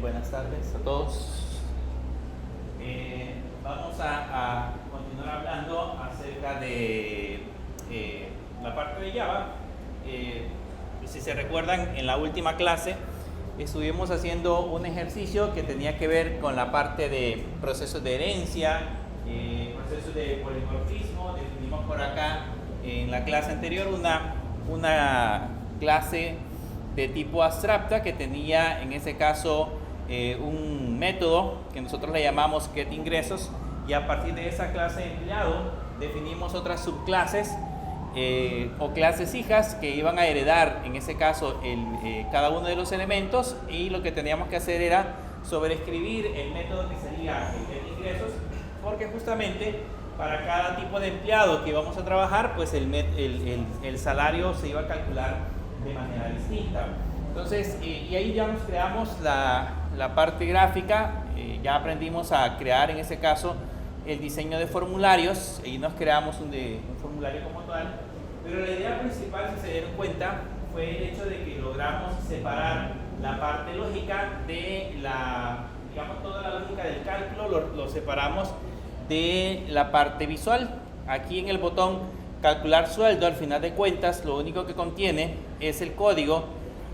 Buenas tardes a todos. Vamos a continuar hablando acerca de la parte de Java. Si se recuerdan, en la última clase estuvimos haciendo un ejercicio que tenía que ver con la parte de procesos de herencia, procesos de polimorfismo. Definimos por acá en la clase anterior una clase de tipo abstracta que tenía en ese caso un método que nosotros le llamamos getIngresos, y a partir de esa clase de empleado definimos otras subclases o clases hijas que iban a heredar en ese caso cada uno de los elementos, y lo que teníamos que hacer era sobreescribir el método que sería el getIngresos, porque justamente para cada tipo de empleado que íbamos a trabajar, pues el salario se iba a calcular de manera distinta. Entonces, y ahí ya nos creamos la parte gráfica, ya aprendimos a crear en ese caso el diseño de formularios, y nos creamos un formulario como tal, pero la idea principal, si se dieron cuenta, fue el hecho de que logramos separar la parte lógica de digamos, toda la lógica del cálculo, lo separamos de la parte visual. Aquí en el botón calcular sueldo, al final de cuentas, lo único que contiene es el código,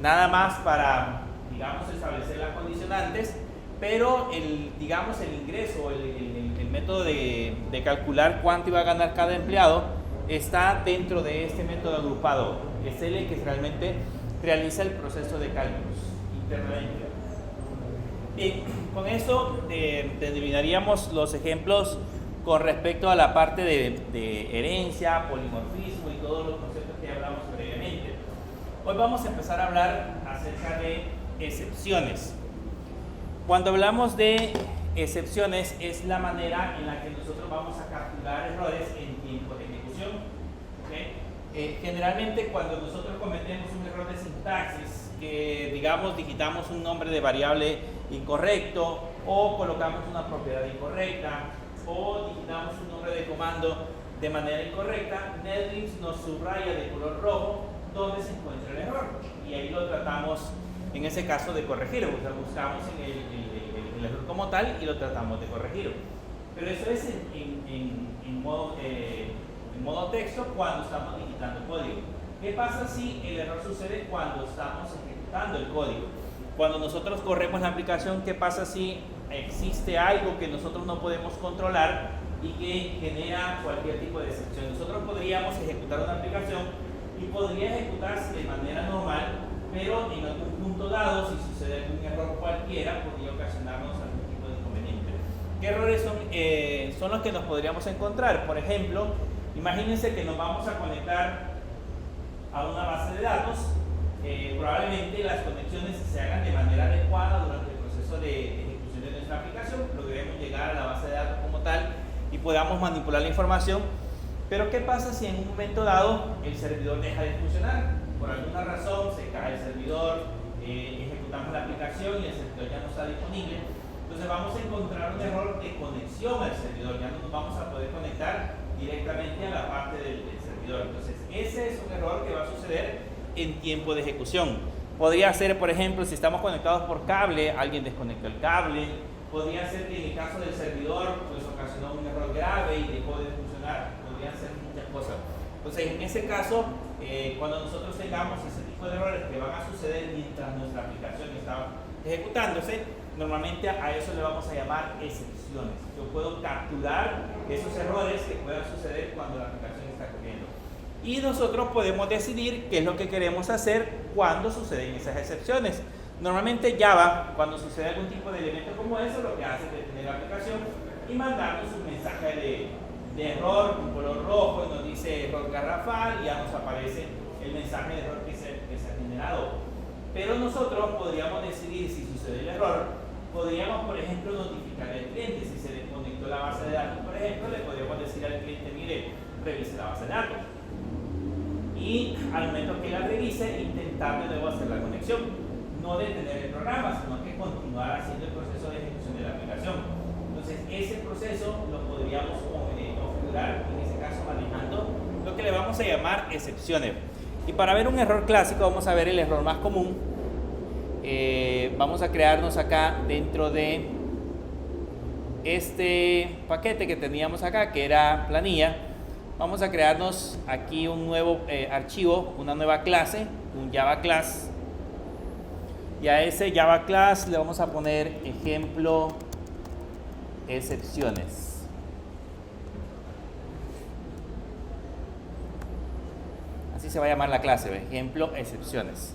nada más para, digamos, establecer las condicionantes, pero el ingreso, el método de calcular cuánto iba a ganar cada empleado está dentro de este método agrupado. Es el que realmente realiza el proceso de cálculos internamente. Bien, con eso terminaríamos los ejemplos con respecto a la parte de herencia, polimorfismo y todos los conceptos que hablamos previamente. Hoy vamos a empezar a hablar acerca de excepciones. Cuando hablamos de excepciones, es la manera en la que nosotros vamos a capturar errores en tiempo de ejecución. ¿Okay? Generalmente, cuando nosotros cometemos un error de sintaxis, que digamos digitamos un nombre de variable incorrecto, o colocamos una propiedad incorrecta, o digitamos un nombre de comando de manera incorrecta, NetBeans nos subraya de color rojo donde se encuentra el error, y ahí lo tratamos en ese caso de corregir. O sea, buscamos en el error como tal y lo tratamos de corregir. Pero eso es en modo texto cuando estamos digitando código. ¿Qué pasa si el error sucede cuando estamos ejecutando el código? Cuando nosotros corremos la aplicación, ¿qué pasa si existe algo que nosotros no podemos controlar y que genera cualquier tipo de excepción? Nosotros podríamos ejecutar una aplicación y podría ejecutarse de manera normal, pero en algún punto dado, si sucede algún error cualquiera, podría ocasionarnos algún tipo de inconveniente. ¿Qué errores son los que nos podríamos encontrar? Por ejemplo, imagínense que nos vamos a conectar a una base de datos. Probablemente las conexiones se hagan de manera adecuada durante el proceso de ejecución de nuestra aplicación, logremos llegar a la base de datos como tal y podamos manipular la información. Pero ¿qué pasa si en un momento dado el servidor deja de funcionar? Por alguna razón se cae el servidor, ejecutamos la aplicación y el servidor ya no está disponible. Entonces vamos a encontrar un error de conexión al servidor, ya no nos vamos a poder conectar directamente a la parte del servidor. Entonces ese es un error que va a suceder en tiempo de ejecución. Podría ser, por ejemplo, si estamos conectados por cable, alguien desconectó el cable. Podría ser que en el caso del servidor pues ocasionó un error grave y dejó de funcionar. Podrían ser muchas cosas. Entonces, en ese caso, cuando nosotros tengamos ese tipo de errores que van a suceder mientras nuestra aplicación está ejecutándose, normalmente a eso le vamos a llamar excepciones. Yo puedo capturar esos errores que puedan suceder cuando la aplicación está corriendo. Y nosotros podemos decidir qué es lo que queremos hacer cuando suceden esas excepciones. Normalmente Java, cuando sucede algún tipo de elemento como eso, lo que hace es detener la aplicación y mandarnos un mensaje de error con color rojo, y nos dice error garrafal, y ya nos aparece el mensaje de error que se ha generado. Pero nosotros podríamos decidir, si sucede el error, podríamos, por ejemplo, notificar al cliente. Si se desconectó la base de datos, por ejemplo, le podríamos decir al cliente, mire, revise la base de datos. Y al momento que la revise, intentar de nuevo hacer la conexión. No detener el programa, sino que continuar haciendo el proceso de ejecución de la aplicación. Entonces, ese proceso lo podríamos configurar, en ese caso manejando lo que le vamos a llamar excepciones. Y para ver un error clásico, vamos a ver el error más común, vamos a crearnos acá dentro de este paquete que teníamos acá, que era planilla. Vamos a crearnos aquí un nuevo archivo, una nueva clase, un Java Class. Y a ese Java Class le vamos a poner ejemplo excepciones. Así se va a llamar la clase, ejemplo excepciones.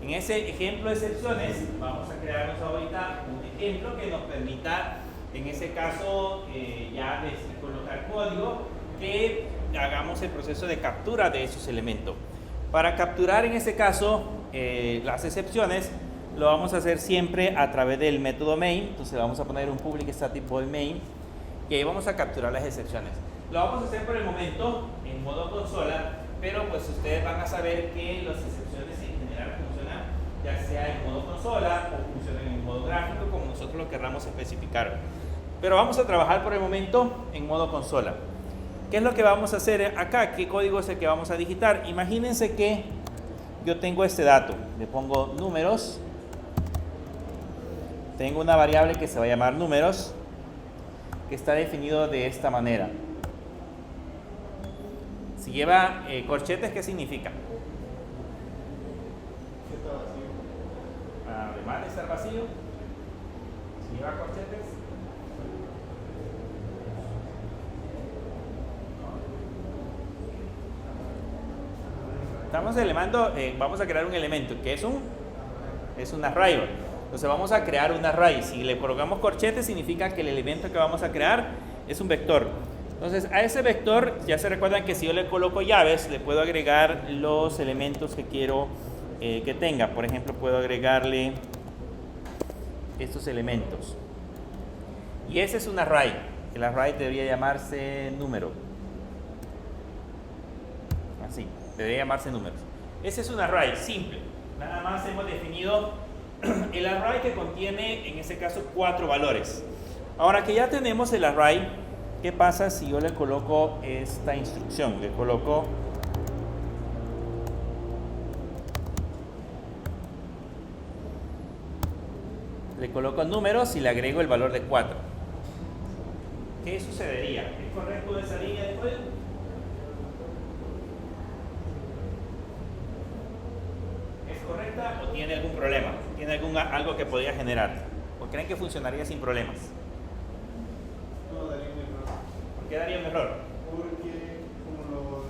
En ese ejemplo excepciones vamos a crearnos ahorita un ejemplo que nos permita, en ese caso, ya colocar código, que hagamos el proceso de captura de esos elementos. Para capturar en ese caso las excepciones, lo vamos a hacer siempre a través del método main. Entonces vamos a poner un public static void main y ahí vamos a capturar las excepciones. Lo vamos a hacer por el momento en modo consola, pero pues ustedes van a saber que las excepciones en general funcionan ya sea en modo consola o funcionan en modo gráfico, como nosotros lo querramos especificar. Pero vamos a trabajar por el momento en modo consola. ¿Qué es lo que vamos a hacer acá? ¿Qué código es el que vamos a digitar? Imagínense que yo tengo este dato, le pongo números, tengo una variable que se va a llamar números, que está definido de esta manera. Si lleva corchetes, ¿qué significa? Está vacío. Además de estar vacío, si lleva corchetes, vamos a crear un elemento que es un array. Entonces vamos a crear un array. Si le colocamos corchetes, significa que el elemento que vamos a crear es un vector. Entonces a ese vector, ya se recuerdan que si yo le coloco llaves, le puedo agregar los elementos que quiero que tenga. Por ejemplo, puedo agregarle estos elementos. Y ese es un array. El array debería llamarse número. Así, debería llamarse números. Ese es un array simple. Nada más hemos definido el array que contiene, en este caso, 4 valores. Ahora que ya tenemos el array, ¿qué pasa si yo le coloco esta instrucción? Le coloco números y le agrego el valor de 4. ¿Qué sucedería? ¿Es correcto esa línea de código? ¿Es correcta o tiene algún problema? ¿Tiene algo que podría generar? ¿O creen que funcionaría sin problemas? No, daría un error. ¿Por qué daría un error? Porque como los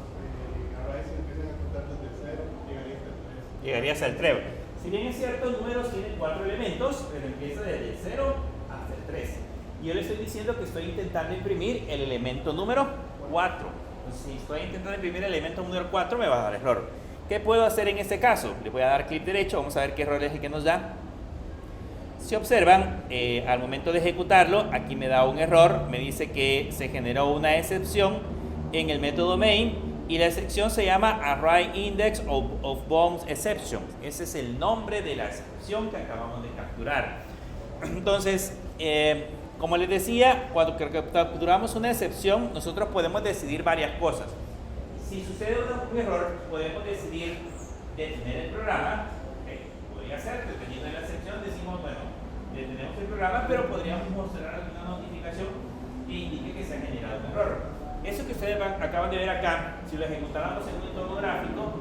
arrays empiezan a contar desde 0, llegaría hasta el 3. Llegaría hasta el 3. Si bien es cierto, números tienen 4 elementos, pero empieza desde el 0 hasta el 3. Y yo le estoy diciendo que estoy intentando imprimir el elemento número 4. Entonces, si estoy intentando imprimir el elemento número 4, me va a dar error. ¿Qué puedo hacer en este caso? Le voy a dar clic derecho, vamos a ver qué error es el que nos da. Si observan, al momento de ejecutarlo, aquí me da un error, me dice que se generó una excepción en el método main y la excepción se llama Array Index of Bounds Exception. Ese es el nombre de la excepción que acabamos de capturar. Entonces, como les decía, cuando capturamos una excepción, nosotros podemos decidir varias cosas. Si sucede un error, podemos decidir detener el programa. Podría ser, dependiendo de la excepción, decimos, bueno, detenemos el programa, pero podríamos mostrar alguna notificación que indique que se ha generado un error. Eso que ustedes acaban de ver acá, si lo ejecutáramos en un entorno gráfico,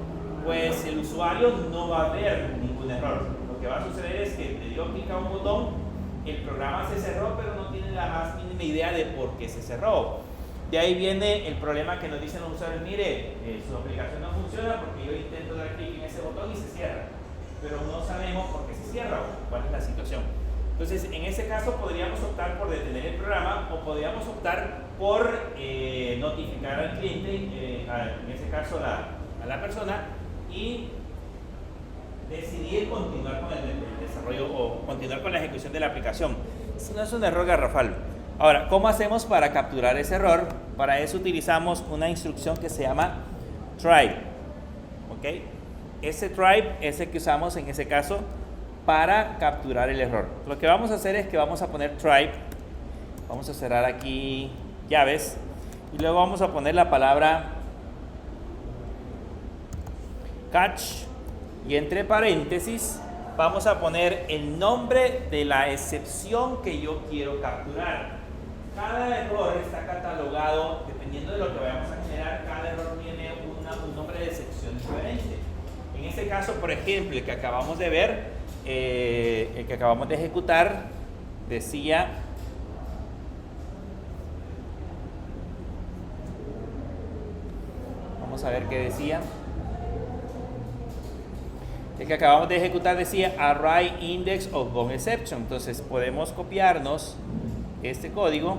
pues el usuario no va a ver ningún error. Lo que va a suceder es que le dio clic a un botón, el programa se cerró, pero no tiene la más mínima idea de por qué se cerró. De ahí viene el problema que nos dicen los usuarios: mire, su aplicación no funciona porque yo intento dar clic en ese botón y se cierra, pero no sabemos por qué se cierra o cuál es la situación. Entonces, en ese caso podríamos optar por detener el programa o podríamos optar por notificar al cliente, en ese caso a la persona, y decidir continuar con el desarrollo o continuar con la ejecución de la aplicación. Si no es un error garrafal. Ahora, ¿cómo hacemos para capturar ese error? Para eso utilizamos una instrucción que se llama try. ¿Ok? Ese try es el que usamos en ese caso para capturar el error. Lo que vamos a hacer es que vamos a poner try. Vamos a cerrar aquí llaves. Y luego vamos a poner la palabra catch. Y entre paréntesis vamos a poner el nombre de la excepción que yo quiero capturar. Cada error está catalogado, dependiendo de lo que vayamos a generar, cada error tiene un nombre de excepción diferente. En este caso, por ejemplo, el que acabamos de ver, el que acabamos de ejecutar, decía vamos a ver qué decía. El que acabamos de ejecutar decía array index of bound exception. Entonces podemos copiarnos este código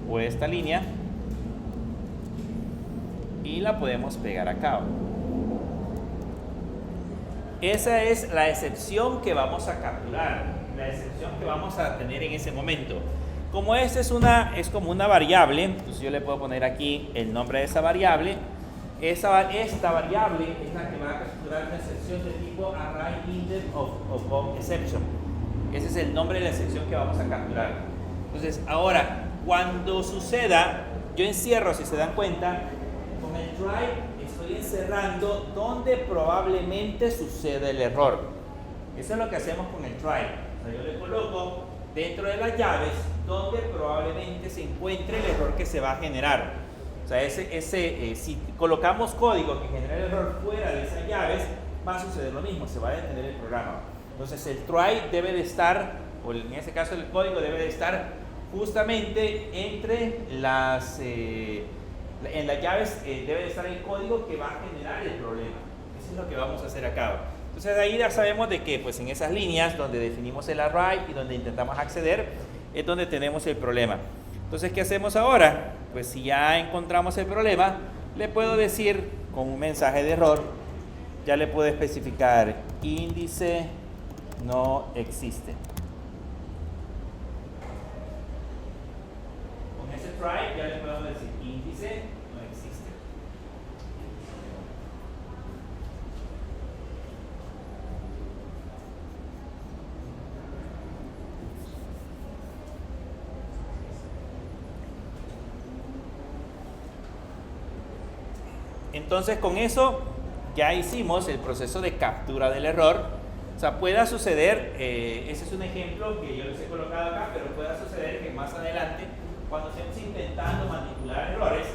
o esta línea y la podemos pegar acá. Esa es la excepción que vamos a capturar, la excepción que vamos a tener en ese momento. Como esta es como una variable, entonces yo le puedo poner aquí el nombre de esa variable. Esta variable es la que va a capturar una excepción de tipo array index of bound exception. Ese es el nombre de la excepción que vamos a capturar. Entonces, ahora, cuando suceda, yo encierro, si se dan cuenta, con el try estoy encerrando donde probablemente sucede el error. Eso es lo que hacemos con el try. O sea, yo le coloco dentro de las llaves donde probablemente se encuentre el error que se va a generar. O sea, si colocamos código que genera el error fuera de esas llaves, va a suceder lo mismo, se va a detener el programa. Entonces el try debe de estar, o en ese caso el código debe de estar justamente entre en las llaves, debe de estar el código que va a generar el problema. Eso es lo que vamos a hacer acá. Entonces ahí ya sabemos de que pues en esas líneas donde definimos el array y donde intentamos acceder, es donde tenemos el problema. Entonces, ¿qué hacemos ahora? Pues si ya encontramos el problema, le puedo decir con un mensaje de error, ya le puedo especificar índice no existe. Con ese try ya le podemos decir índice no existe. Entonces con eso ya hicimos el proceso de captura del error. O sea, pueda suceder, ese es un ejemplo que yo les he colocado acá, pero pueda suceder que más adelante, cuando estemos intentando manipular errores,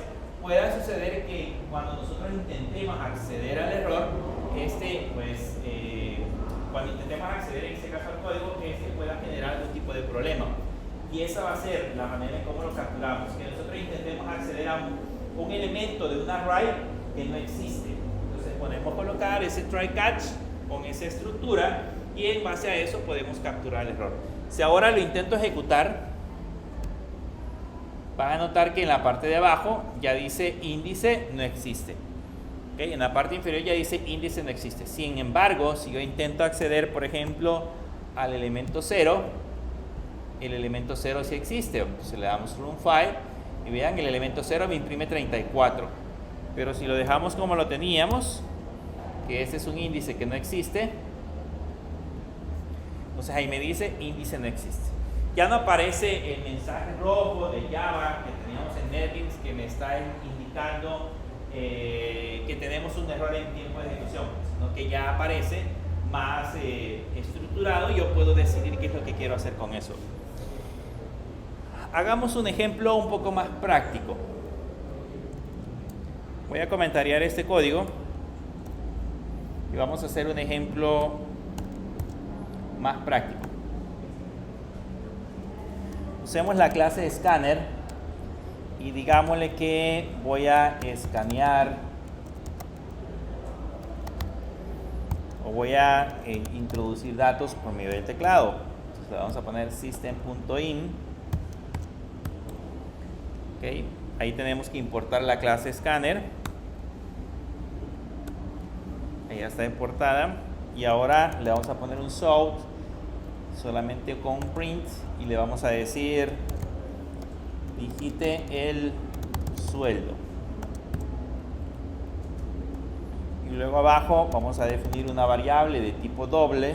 pueda suceder que cuando nosotros intentemos acceder al error, cuando intentemos acceder en este caso al código, pueda generar algún tipo de problema. Y esa va a ser la manera en cómo lo capturamos, que nosotros intentemos acceder a un elemento de un array que no existe. Entonces podemos colocar ese try catch con esa estructura y en base a eso podemos capturar el error. Si ahora lo intento ejecutar, van a notar que en la parte de abajo ya dice índice no existe. ¿Okay? En la parte inferior ya dice índice no existe. Sin embargo, si yo intento acceder, por ejemplo, al elemento 0, el elemento 0 sí existe. Entonces le damos run file y vean, el elemento 0 me imprime 34. Pero si lo dejamos como lo teníamos, que este es un índice que no existe, entonces ahí me dice índice no existe. Ya no aparece el mensaje rojo de Java que teníamos en NetBeans que me está indicando que tenemos un error en tiempo de ejecución, sino que ya aparece más estructurado y yo puedo decidir qué es lo que quiero hacer con eso. Hagamos un ejemplo un poco más práctico. Voy a comentariar este código y vamos a hacer un ejemplo más práctico. Usemos la clase scanner y digámosle que voy a escanear o voy a introducir datos por medio del teclado. Entonces le vamos a poner system.in. Okay. Ahí tenemos que importar la clase scanner. Ahí ya está importada. Y ahora le vamos a poner un sort solamente con print y le vamos a decir digite el sueldo. Y luego abajo vamos a definir una variable de tipo doble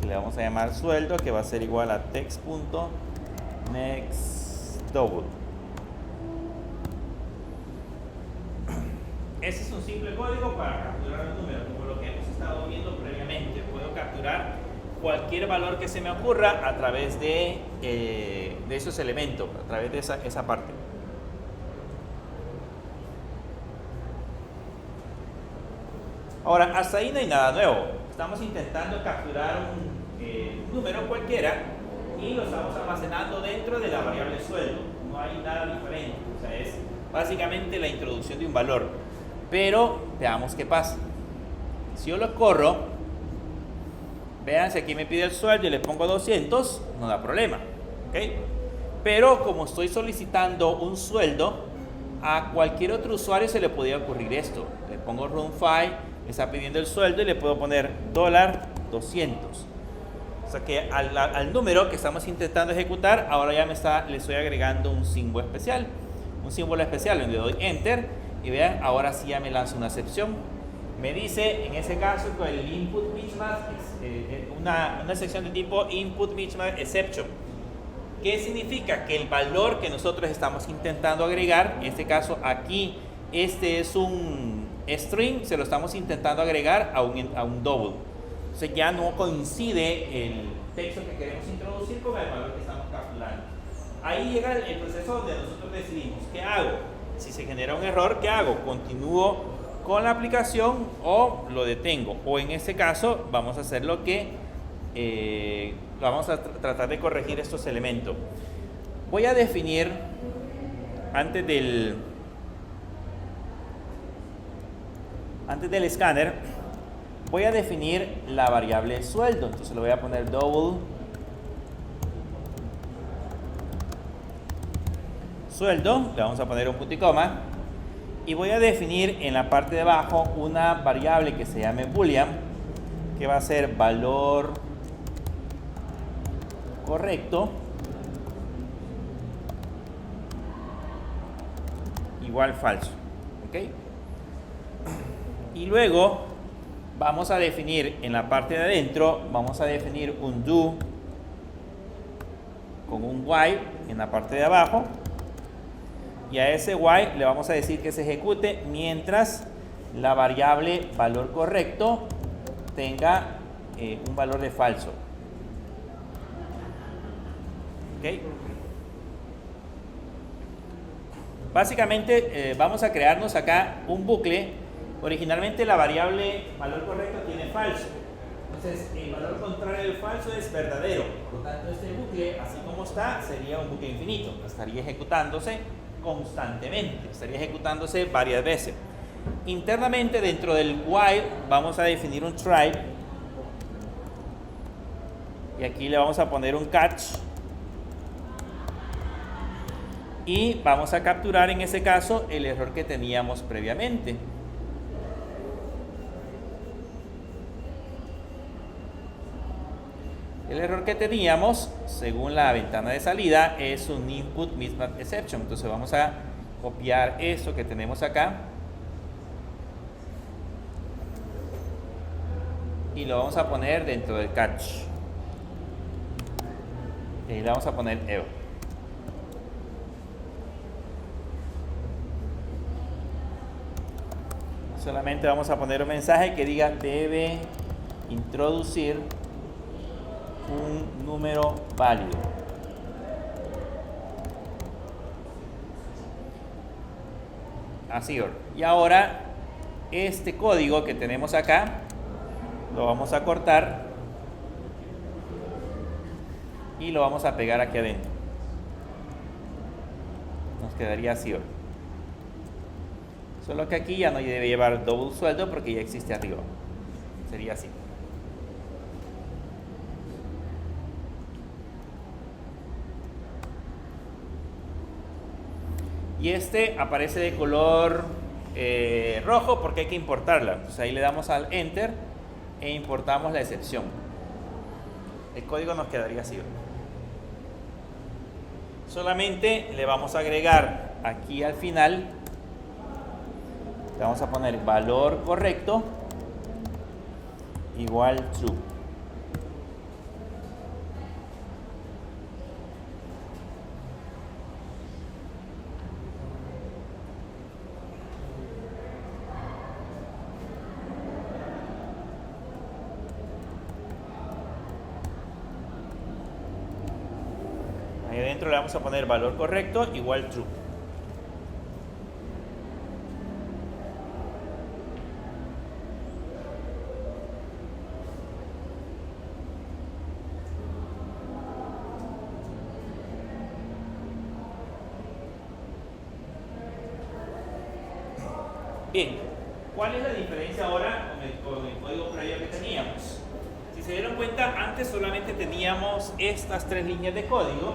que le vamos a llamar sueldo, que va a ser igual a text.nextDouble. Ese es un simple código para capturar un número, como lo que hemos estado viendo previamente. Puedo capturar cualquier valor que se me ocurra a través de esos elementos, a través de esa parte. Ahora, hasta ahí no hay nada nuevo. Estamos intentando capturar un número cualquiera y lo estamos almacenando dentro de la variable sueldo. No hay nada diferente. O sea, es básicamente la introducción de un valor. Pero veamos qué pasa. Si yo lo corro, vean, si aquí me pide el sueldo y le pongo 200, no da problema. ¿Okay? Pero como estoy solicitando un sueldo, a cualquier otro usuario se le podría ocurrir esto. Le pongo run file, me está pidiendo el sueldo y le puedo poner $200. O sea que al número que estamos intentando ejecutar, ahora ya le estoy agregando un símbolo especial. Un símbolo especial donde doy enter y vean, ahora sí ya me lanza una excepción. Me dice, en ese caso, con el input mismatch, una sección de tipo input mismatch exception. ¿Qué significa? Que el valor que nosotros estamos intentando agregar, en este caso aquí, este es un string, se lo estamos intentando agregar a un double. Entonces ya no coincide el texto que queremos introducir con el valor que estamos capturando. Ahí llega el proceso donde nosotros decidimos, ¿qué hago? Si se genera un error, ¿qué hago? ¿Continúo con la aplicación o lo detengo? O en este caso, vamos a hacer lo que vamos a tratar de corregir estos elementos. Voy a definir antes del escáner, voy a definir la variable sueldo. Entonces le voy a poner double sueldo, le vamos a poner un punto y coma, y voy a definir en la parte de abajo una variable que se llame boolean, que va a ser valor correcto igual falso. ¿Ok? Y luego vamos a definir en la parte de adentro, vamos a definir un do con un while en la parte de abajo, y a ese while le vamos a decir que se ejecute mientras la variable valor correcto tenga un valor de falso. ¿Ok? Básicamente vamos a crearnos acá un bucle. Originalmente la variable valor correcto tiene falso. Entonces el valor contrario del falso es verdadero. Por lo tanto, este bucle, así como está, sería un bucle infinito. Estaría ejecutándose constantemente. Estaría ejecutándose varias veces. Internamente, dentro del while, vamos a definir un try. Y aquí le vamos a poner un catch. Y vamos a capturar en ese caso el error que teníamos previamente. El error que teníamos, según la ventana de salida, es un input mismatch exception. Entonces vamos a copiar esto que tenemos acá y lo vamos a poner dentro del catch. Y ahí le vamos a poner error. Solamente vamos a poner un mensaje que diga debe introducir un número válido. Así. Y ahora este código que tenemos acá lo vamos a cortar y lo vamos a pegar aquí adentro. Nos quedaría así. Solo que aquí ya no debe llevar double sueldo porque ya existe arriba. Sería así. Y este aparece de color rojo porque hay que importarla. Entonces ahí le damos al enter e importamos la excepción. El código nos quedaría así. Solamente le vamos a agregar aquí al final, le vamos a poner valor correcto igual true. dentro le vamos a poner valor correcto igual true. Bien, ¿cuál es la diferencia ahora con el código previo que teníamos? Si se dieron cuenta, antes solamente teníamos estas 3 líneas de código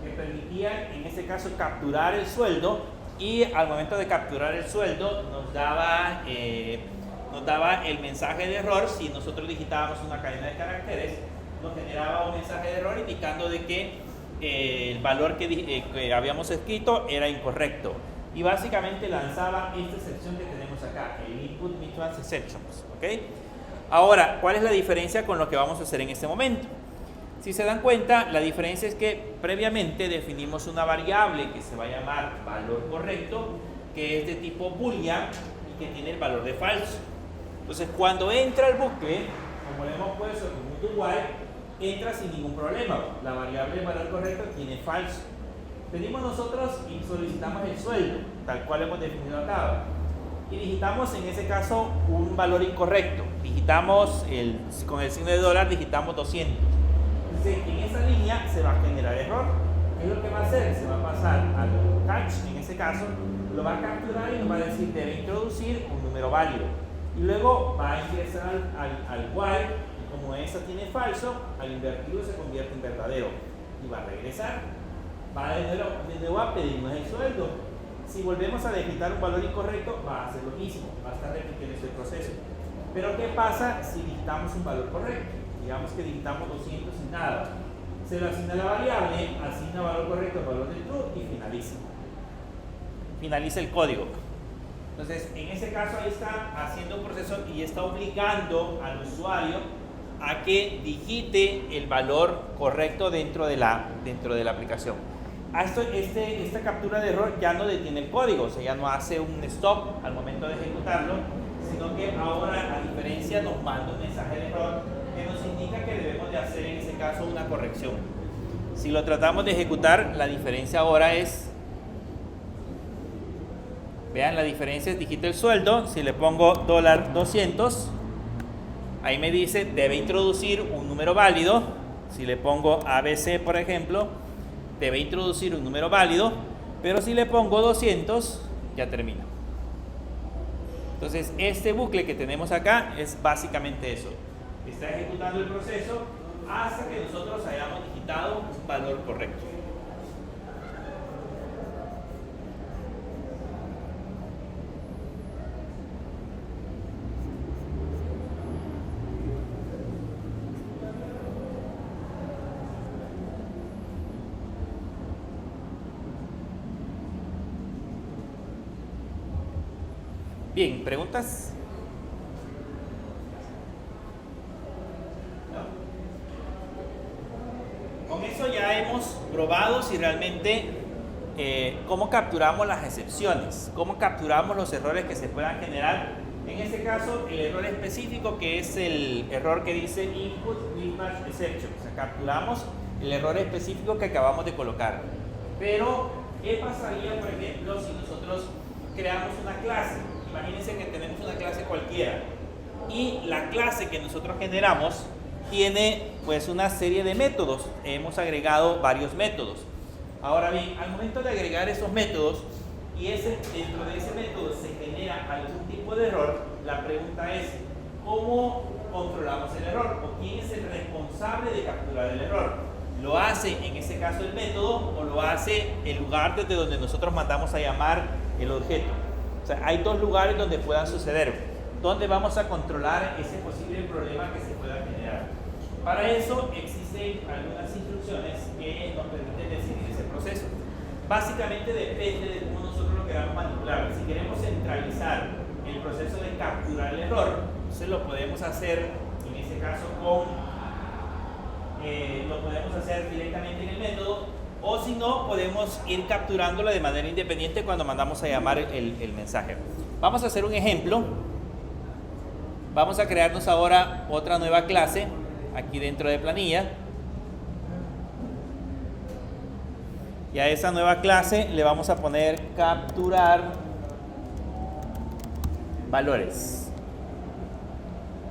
que permitían, en este caso, capturar el sueldo, y al momento de capturar el sueldo nos daba el mensaje de error. Si nosotros digitábamos una cadena de caracteres, nos generaba un mensaje de error indicando de que el valor que habíamos escrito era incorrecto. Y básicamente lanzaba esta excepción que tenemos acá, el input mutual exceptions, ¿ok? Ahora, ¿cuál es la diferencia con lo que vamos a hacer en este momento? Si se dan cuenta, la diferencia es que previamente definimos una variable que se va a llamar valor correcto, que es de tipo boolean y que tiene el valor de falso. Entonces, cuando entra el bucle, como le hemos puesto con punto while, entra sin ningún problema. La variable de valor correcto tiene falso. Venimos nosotros y solicitamos el sueldo, tal cual hemos definido acá. Y digitamos en ese caso un valor incorrecto. Digitamos con el signo de dólar, digitamos 200. Entonces, en esa línea se va a generar error. ¿Qué es lo que va a hacer? Se va a pasar al catch, en ese caso, lo va a capturar y nos va a decir debe introducir un número válido. Y luego va a ingresar al while, y como esa tiene falso, al invertido se convierte en verdadero. Y va a regresar. Va de nuevo a pedirnos el sueldo. Si volvemos a digitar un valor incorrecto, va a hacer lo mismo, va a estar repitiendo ese proceso. Pero ¿qué pasa si digitamos un valor correcto? Digamos que digitamos 200 y nada. Se lo asigna la variable, asigna valor correcto al valor del true y finaliza. Finaliza el código. Entonces, en ese caso ahí está haciendo un proceso y está obligando al usuario a que digite el valor correcto dentro de la aplicación. Esta captura de error ya no detiene el código, o sea, ya no hace un stop al momento de ejecutarlo, sino que ahora, a diferencia, nos manda un mensaje de error que nos indica que debemos de hacer en ese caso una corrección. Si lo tratamos de ejecutar, la diferencia ahora es, vean, la diferencia es digito el sueldo. Si le pongo $200, ahí me dice debe introducir un número válido. Si le pongo ABC, por ejemplo, debe introducir un número válido, pero si le pongo 200, ya termina. Entonces, este bucle que tenemos acá es básicamente eso. Está ejecutando el proceso hasta que nosotros hayamos digitado un valor correcto. Bien, ¿preguntas? No. Con eso ya hemos probado si realmente cómo capturamos las excepciones, cómo capturamos los errores que se puedan generar. En este caso, el error específico, que es el error que dice input mismatch exception. O sea, capturamos el error específico que acabamos de colocar. Pero, ¿qué pasaría, por ejemplo, si nosotros creamos una clase? Imagínense que tenemos una clase cualquiera y la clase que nosotros generamos tiene pues una serie de métodos. Hemos agregado varios métodos. Ahora bien, al momento de agregar esos métodos y dentro de ese método se genera algún tipo de error, la pregunta es ¿cómo controlamos el error? ¿O quién es el responsable de capturar el error? ¿Lo hace en ese caso el método o lo hace el lugar desde donde nosotros mandamos a llamar el objeto? O sea, hay dos lugares donde puedan suceder, donde vamos a controlar ese posible problema que se pueda generar. Para eso existen algunas instrucciones que nos permiten decidir ese proceso. Básicamente depende de cómo nosotros lo queramos manipular. Si queremos centralizar el proceso de capturar el error, entonces lo podemos hacer, en ese caso, lo podemos hacer directamente en el método. O si no, podemos ir capturándolo de manera independiente cuando mandamos a llamar el mensaje. Vamos a hacer un ejemplo. Vamos a crearnos ahora otra nueva clase aquí dentro de planilla. Y a esa nueva clase le vamos a poner capturar valores.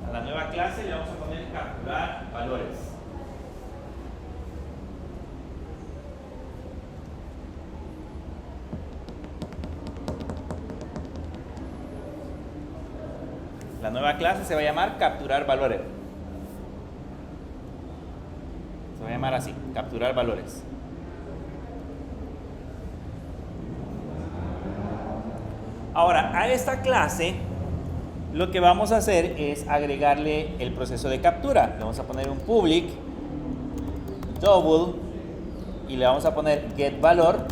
A la nueva clase le vamos a poner capturar valores. La nueva clase se va a llamar capturar valores. Se va a llamar así, capturar valores. Ahora, a esta clase lo que vamos a hacer es agregarle el proceso de captura. Le vamos a poner un public double y le vamos a poner getValor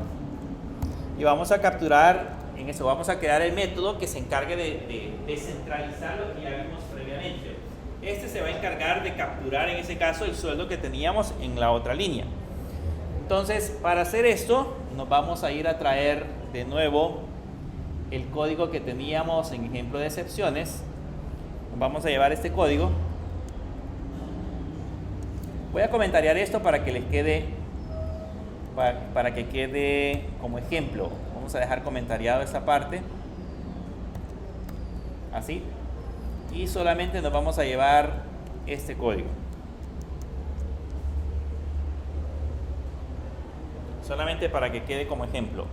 y vamos a capturar. En eso vamos a crear el método que se encargue de descentralizar lo que ya vimos previamente. Este se va a encargar de capturar en ese caso el sueldo que teníamos en la otra línea. Entonces, para hacer esto, nos vamos a ir a traer de nuevo el código que teníamos en ejemplo de excepciones. Vamos a llevar este código. Voy a comentariar esto para que les quede, para que quede como ejemplo. Vamos a dejar comentariado esta parte, así, y solamente nos vamos a llevar este código, solamente para que quede como ejemplo.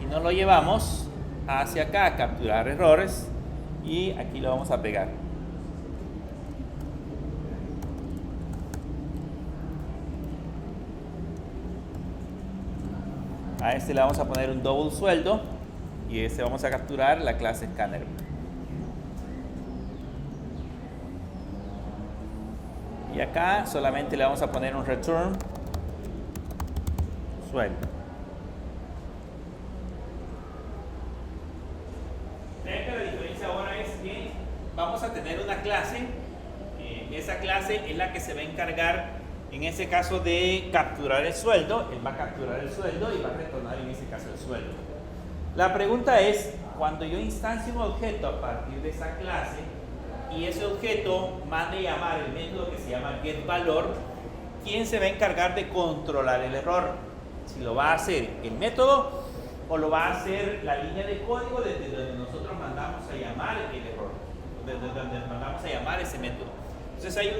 Y nos lo llevamos hacia acá a capturar errores y aquí lo vamos a pegar. A este le vamos a poner un double sueldo y este vamos a capturar la clase scanner. Y acá solamente le vamos a poner un return sueldo. Vean que la diferencia ahora es que vamos a tener una clase. Esa clase es la que se va a encargar en ese caso de capturar el sueldo. Él va a capturar el sueldo y va a retornar en ese caso el sueldo. La pregunta es, cuando yo instancio un objeto a partir de esa clase y ese objeto mande llamar el método que se llama getValor, ¿quién se va a encargar de controlar el error? Si lo va a hacer el método o lo va a hacer la línea de código desde donde nosotros mandamos a llamar el error, desde donde mandamos a llamar ese método. Entonces hay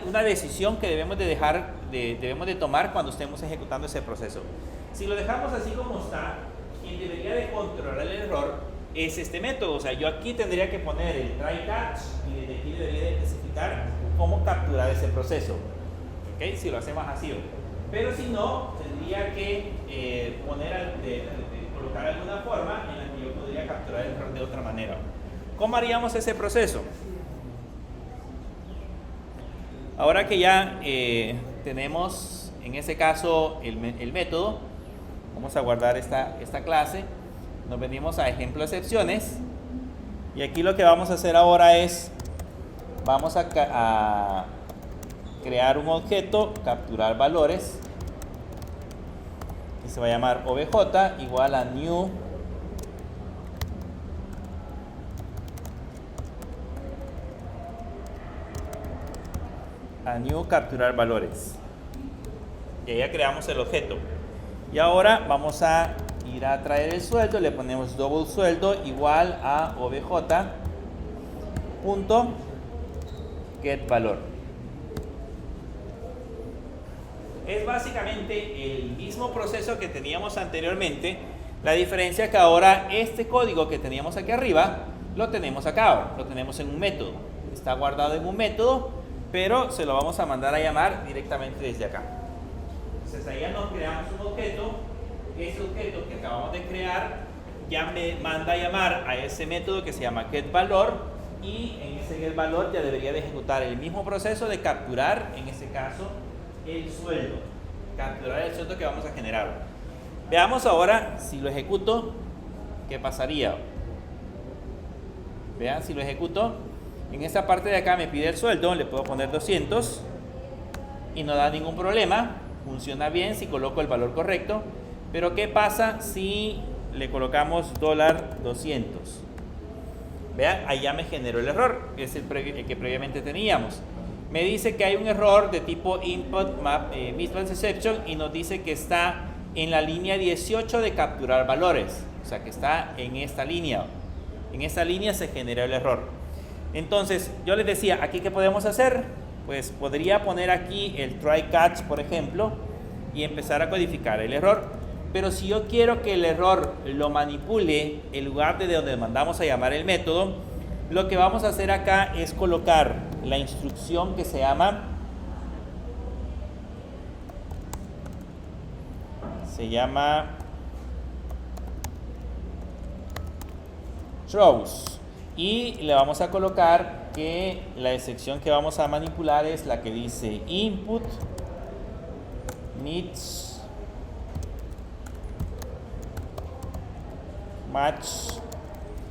una decisión que debemos de tomar cuando estemos ejecutando ese proceso. Si lo dejamos así como está, quien debería de controlar el error es este método. O sea, yo aquí tendría que poner el try catch y desde aquí debería de especificar cómo capturar ese proceso. ¿Okay? Si lo hacemos así. Pero si no, tendría que colocar alguna forma en la que yo podría capturar el error de otra manera. ¿Cómo haríamos ese proceso? Ahora que ya tenemos en ese caso el método, vamos a guardar esta clase, nos venimos a ejemplo excepciones y aquí lo que vamos a hacer ahora es, vamos a crear un objeto, capturar valores, que se va a llamar obj igual a new capturar valores. Y ya creamos el objeto. Y ahora vamos a ir a traer el sueldo, le ponemos double sueldo igual a obj punto getValor. Es básicamente el mismo proceso que teníamos anteriormente. La diferencia es que ahora este código que teníamos aquí arriba lo tenemos acá, lo tenemos en un método. Está guardado en un método, pero se lo vamos a mandar a llamar directamente desde acá. Entonces allá nos creamos un objeto. Ese objeto que acabamos de crear ya me manda a llamar a ese método que se llama getValor y en ese getValor ya debería de ejecutar el mismo proceso de capturar, en este caso, el sueldo. Capturar el sueldo que vamos a generar. Veamos ahora si lo ejecuto, ¿qué pasaría? Vean, si lo ejecuto, en esta parte de acá me pide el sueldo, le puedo poner 200 y no da ningún problema, funciona bien si coloco el valor correcto. Pero ¿qué pasa si le colocamos $200? Vean, ahí ya me generó el error, es el que previamente teníamos. Me dice que hay un error de tipo input mismatch exception y nos dice que está en la línea 18 de capturar valores, o sea que está en esta línea. En esta línea se generó el error. Entonces, yo les decía, ¿aquí qué podemos hacer? Pues podría poner aquí el try catch, por ejemplo, y empezar a codificar el error. Pero si yo quiero que el error lo manipule en lugar de donde mandamos a llamar el método, lo que vamos a hacer acá es colocar la instrucción que se llama throws, y le vamos a colocar que la excepción que vamos a manipular es la que dice input mismatch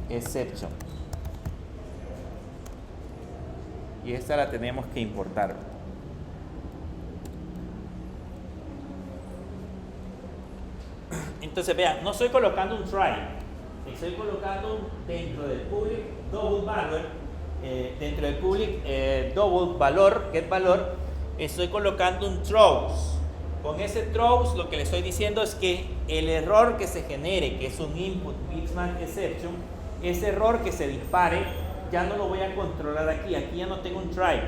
exception, y esta la tenemos que importar. Entonces vean, no estoy colocando un try, estoy colocando dentro del public double valor, dentro del public double valor, get valor, estoy colocando un throws. Con ese throws lo que le estoy diciendo es que el error que se genere, que es un input mismatch exception, ese error que se dispare, ya no lo voy a controlar aquí ya no tengo un try,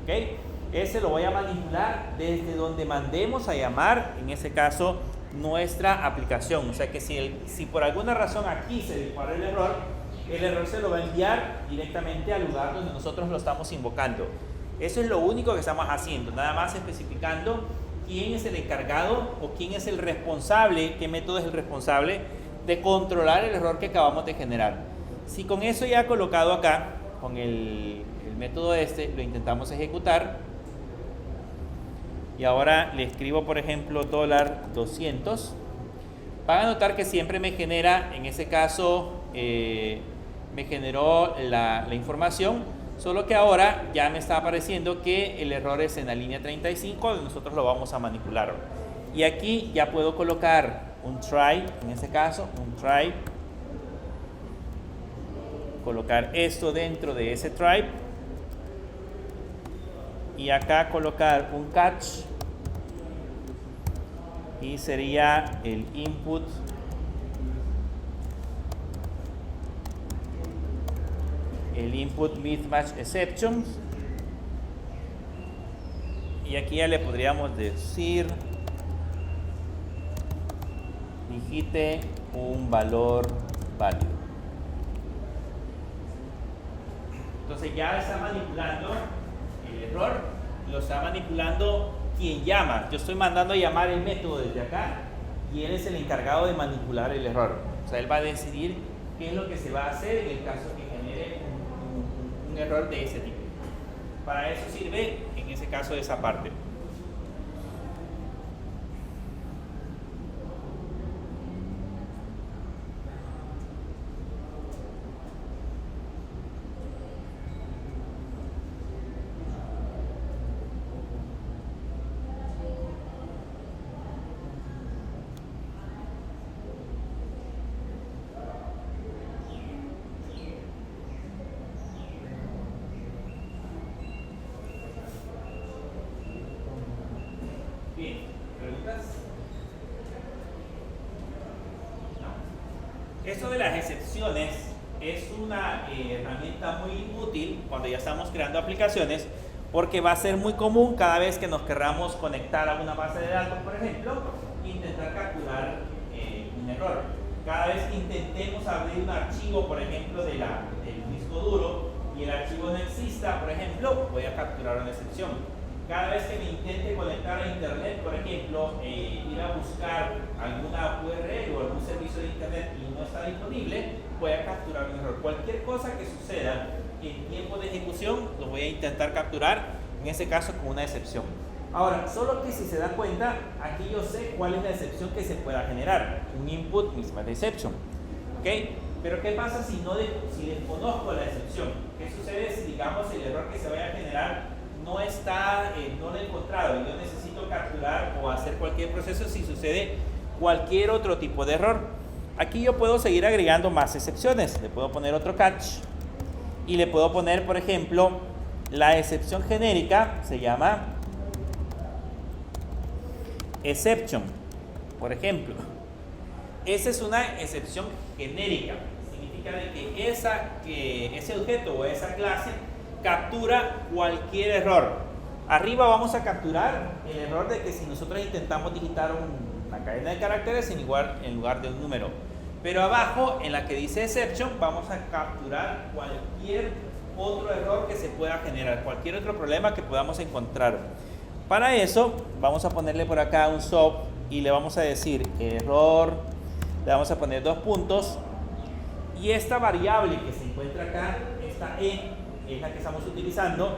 ¿ok? Ese lo voy a manipular desde donde mandemos a llamar, en ese caso, nuestra aplicación. O sea que si por alguna razón aquí se disparó el error se lo va a enviar directamente al lugar donde nosotros lo estamos invocando. Eso es lo único que estamos haciendo, nada más especificando quién es el encargado o quién es el responsable, qué método es el responsable de controlar el error que acabamos de generar. Si con eso ya colocado acá, con el método lo intentamos ejecutar, y ahora le escribo, por ejemplo, $200, van a notar que siempre me genera, en ese caso, me generó la información, solo que ahora ya me está apareciendo que el error es en la línea 35, donde nosotros lo vamos a manipular. Y aquí ya puedo colocar un try, en ese caso, un try, colocar esto dentro de ese try, y acá colocar un catch, y sería el input mismatch exception, y aquí ya le podríamos decir digite un valor válido. Entonces ya está manipulando el error, lo está manipulando quien llama. Yo estoy mandando a llamar el método desde acá y él es el encargado de manipular el error. O sea, él va a decidir qué es lo que se va a hacer en el caso que genere un error de ese tipo. Para eso sirve, en ese caso, esa parte. Bien, ¿preguntas? ¿No? Eso de las excepciones es una herramienta muy útil cuando ya estamos creando aplicaciones, porque va a ser muy común cada vez que nos querramos conectar a una base de datos, por ejemplo, intentar capturar un error. Cada vez que intentemos abrir un archivo, por ejemplo, del disco duro y el archivo no exista, por ejemplo, voy a capturar una excepción. Cada vez que me intente conectar a internet, por ejemplo, ir a buscar alguna URL o algún servicio de internet y no está disponible, voy a capturar un error. Cualquier cosa que suceda en tiempo de ejecución, lo voy a intentar capturar, en ese caso con una excepción. Ahora, solo que si se dan cuenta, aquí yo sé cuál es la excepción que se pueda generar, un input mismatch exception, ¿ok? Pero ¿qué pasa si desconozco la excepción? ¿Qué sucede si, digamos, el error que se vaya a generar no lo he encontrado y yo necesito capturar o hacer cualquier proceso si sucede cualquier otro tipo de error? Aquí yo puedo seguir agregando más excepciones. Le puedo poner otro catch y le puedo poner, por ejemplo, la excepción genérica se llama exception, por ejemplo. Esa es una excepción genérica. Significa de que ese objeto o esa clase captura cualquier error. Arriba vamos a capturar el error de que si nosotros intentamos digitar una cadena de caracteres en lugar de un número. Pero abajo, en la que dice exception, vamos a capturar cualquier otro error que se pueda generar, cualquier otro problema que podamos encontrar. Para eso, vamos a ponerle por acá un sub y le vamos a decir error, le vamos a poner 2 puntos. Y esta variable que se encuentra acá, esta e, es la que estamos utilizando,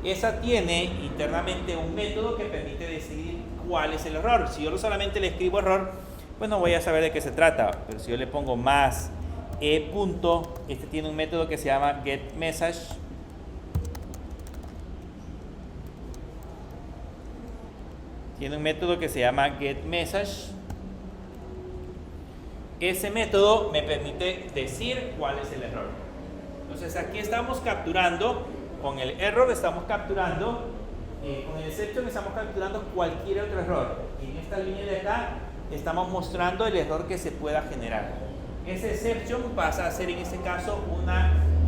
esa tiene internamente un método que permite decidir cuál es el error. Si yo solamente le escribo error, pues no voy a saber de qué se trata. Pero si yo le pongo más e punto, este tiene un método que se llama getMessage. Tiene un método que se llama getMessage. Ese método me permite decir cuál es el error. Entonces aquí estamos capturando, con el error estamos capturando, con el exception estamos capturando cualquier otro error. Y en esta línea de acá estamos mostrando el error que se pueda generar. Ese exception pasa a ser en este caso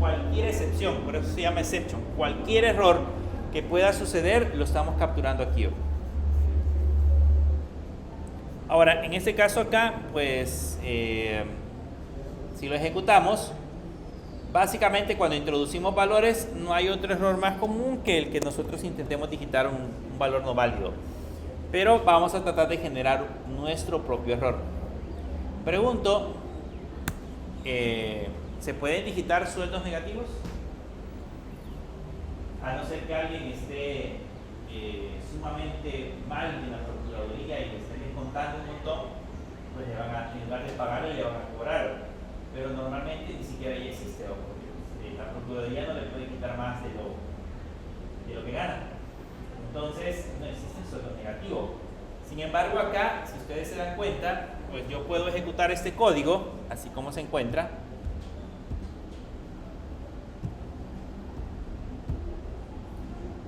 cualquier excepción, por eso se llama exception. Cualquier error que pueda suceder lo estamos capturando aquí. Ahora, en este caso acá, pues, si lo ejecutamos, básicamente cuando introducimos valores no hay otro error más común que el que nosotros intentemos digitar un valor no válido. Pero vamos a tratar de generar nuestro propio error. Pregunto, ¿se pueden digitar sueldos negativos? A no ser que alguien esté sumamente mal en la procuraduría y le esté descontando un montón, pues le van a, en lugar de pagarle, le van a cobrar. Pero normalmente ni siquiera ya existe, porque la procuraduría no le puede quitar más de lo que gana. Entonces no existe el sueldo negativo. Sin embargo, acá, si ustedes se dan cuenta, pues yo puedo ejecutar este código así como se encuentra.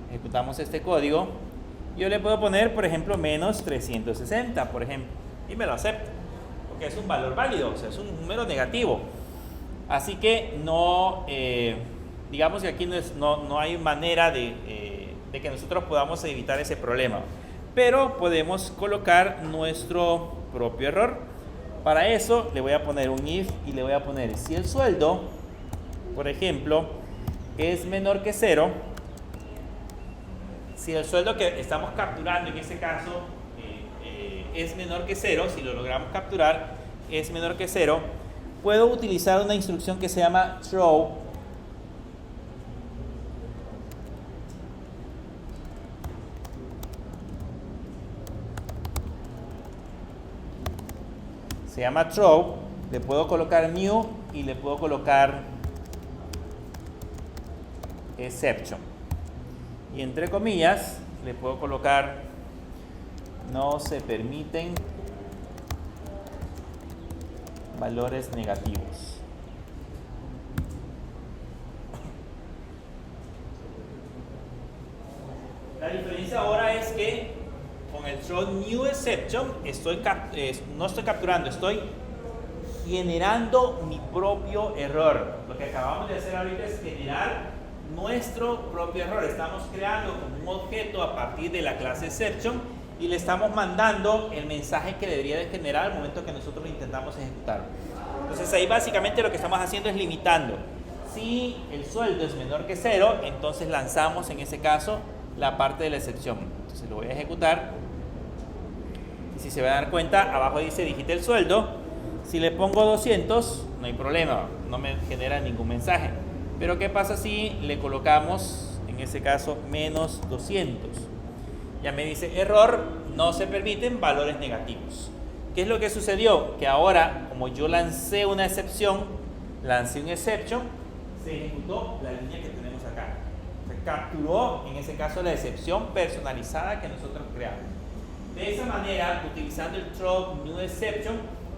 Ejecutamos este código. Yo le puedo poner, por ejemplo, menos 360, por ejemplo, y me lo acepta, porque es un valor válido, o sea, es un número negativo. Así que no, digamos que aquí no hay manera de que nosotros podamos evitar ese problema, pero podemos colocar nuestro propio error. Para eso le voy a poner un if y le voy a poner si el sueldo, por ejemplo, es menor que 0. Si el sueldo que estamos capturando en este caso es menor que 0, si lo logramos capturar, es menor que 0, puedo utilizar una instrucción que se llama throw. Se llama throw, le puedo colocar new y le puedo colocar exception. Y entre comillas le puedo colocar no se permiten valores negativos. La diferencia ahora es que con el throw new exception no estoy capturando, estoy generando mi propio error. Lo que acabamos de hacer ahorita es generar nuestro propio error. Estamos creando como un objeto a partir de la clase exception y le estamos mandando el mensaje que debería de generar al momento que nosotros lo intentamos ejecutar. Entonces ahí básicamente lo que estamos haciendo es limitando. Si el sueldo es menor que 0, entonces lanzamos en ese caso la parte de la excepción. Entonces lo voy a ejecutar y si se van a dar cuenta, abajo dice digite el sueldo. Si le pongo 200, no hay problema, no me genera ningún mensaje. Pero ¿qué pasa si le colocamos, en ese caso, menos 200? Ya me dice error, no se permiten valores negativos. ¿Qué es lo que sucedió? Que ahora, como yo lancé una excepción, lancé un exception, se ejecutó la línea que tenemos acá. Se capturó, en ese caso, la excepción personalizada que nosotros creamos. De esa manera, utilizando el throw new exception,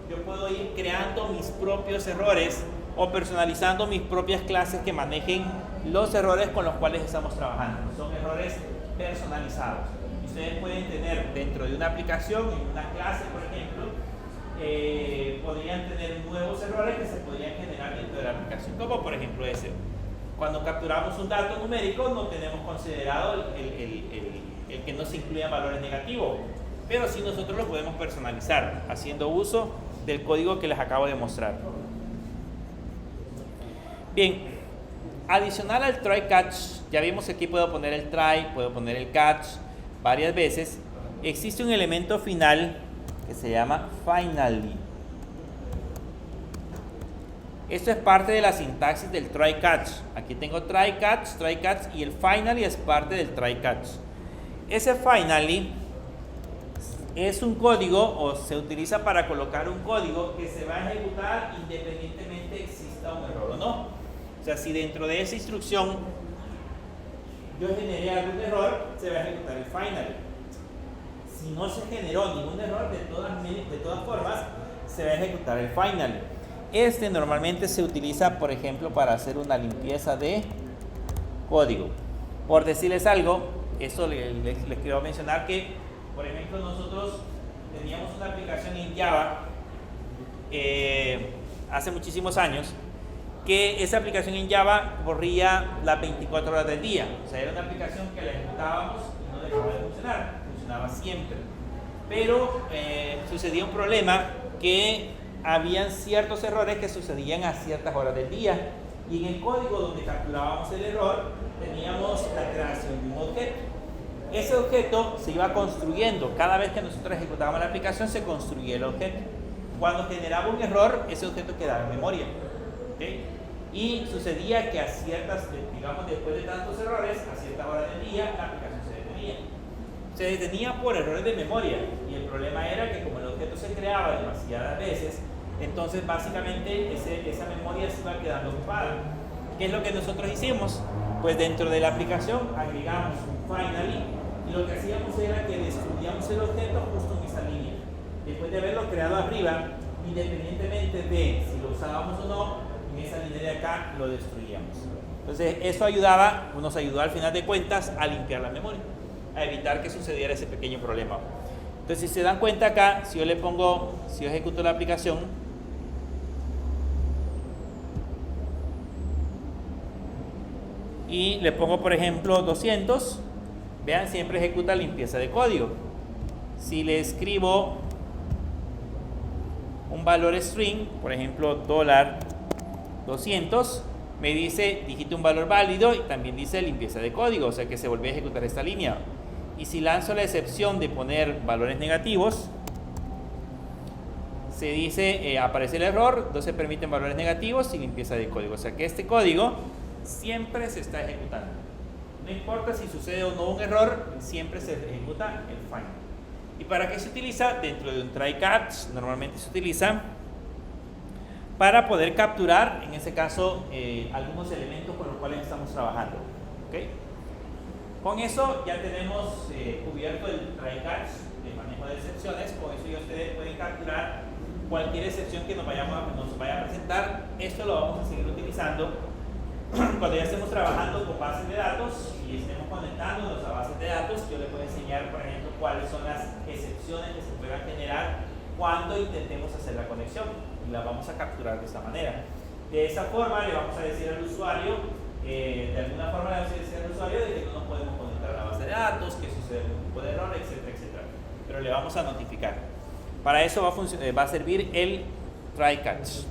yo puedo ir creando mis propios errores o personalizando mis propias clases que manejen los errores con los cuales estamos trabajando. Son errores personalizados. Ustedes pueden tener dentro de una aplicación, en una clase por ejemplo, podrían tener nuevos errores que se podrían generar dentro de la aplicación, como por ejemplo ese. Cuando capturamos un dato numérico no tenemos considerado el que no se incluya valores negativos, pero sí nosotros lo podemos personalizar haciendo uso del código que les acabo de mostrar. Bien, adicional al try catch, ya vimos que aquí puedo poner el try, puedo poner el catch varias veces. Existe un elemento final que se llama finally. Esto es parte de la sintaxis del try catch. Aquí tengo try catch y el finally es parte del try catch. Ese finally es un código, o se utiliza para colocar un código que se va a ejecutar independientemente exista un error o no. O sea, si dentro de esa instrucción yo generé algún error, se va a ejecutar el finally. Si no se generó ningún error, de todas formas, se va a ejecutar el finally. Este normalmente se utiliza, por ejemplo, para hacer una limpieza de código. Por decirles algo, eso les quiero mencionar que, por ejemplo, nosotros teníamos una aplicación en Java hace muchísimos años, que esa aplicación en Java corría las 24 horas del día. O sea, era una aplicación que la ejecutábamos y no dejaba de funcionar, funcionaba siempre. Pero sucedía un problema que habían ciertos errores que sucedían a ciertas horas del día, y en el código donde capturábamos el error teníamos la creación de un objeto. Ese objeto se iba construyendo. Cada vez que nosotros ejecutábamos la aplicación se construía el objeto. Cuando generaba un error, ese objeto quedaba en memoria, ¿okay? Y sucedía que a ciertas, digamos, después de tantos errores, a ciertas horas del día, la aplicación se detenía. Se detenía por errores de memoria, y el problema era que como el objeto se creaba demasiadas veces, entonces básicamente esa memoria se iba quedando ocupada. ¿Qué es lo que nosotros hicimos? Pues dentro de la aplicación agregamos un finally, y lo que hacíamos era que destruíamos el objeto justo en esa línea. Después de haberlo creado arriba, independientemente de si lo usábamos o no, en esa línea de acá lo destruíamos. Entonces eso nos ayudó al final de cuentas a limpiar la memoria, a evitar que sucediera ese pequeño problema. Entonces, si se dan cuenta acá, si yo ejecuto la aplicación, y le pongo, por ejemplo, 200, vean, siempre ejecuta limpieza de código. Si le escribo un valor string, por ejemplo, $200, me dice digite un valor válido, y también dice limpieza de código, o sea que se volvió a ejecutar esta línea. Y si lanzo la excepción de poner valores negativos, se dice aparece el error, no se permiten valores negativos y limpieza de código. O sea que este código siempre se está ejecutando. No importa si sucede o no un error, siempre se ejecuta el final. ¿Y para qué se utiliza? Dentro de un try catch normalmente se utiliza para poder capturar, en ese caso, algunos elementos con los cuales estamos trabajando. ¿Okay? Con eso ya tenemos cubierto el try catch de manejo de excepciones. Con eso ya ustedes pueden capturar cualquier excepción que nos vaya a presentar. Esto lo vamos a seguir utilizando cuando ya estemos trabajando con bases de datos y estemos conectándonos a bases de datos. Yo les puedo enseñar, por ejemplo, cuáles son las excepciones que se puedan generar cuando intentemos hacer la conexión, y las vamos a capturar de esta manera. De esa forma le vamos a decir al usuario, de alguna forma le vamos a decir al usuario de que no nos podemos conectar a la base de datos, que sucede algún tipo de error, etcétera, etcétera. Pero le vamos a notificar. Para eso va a servir el try catch.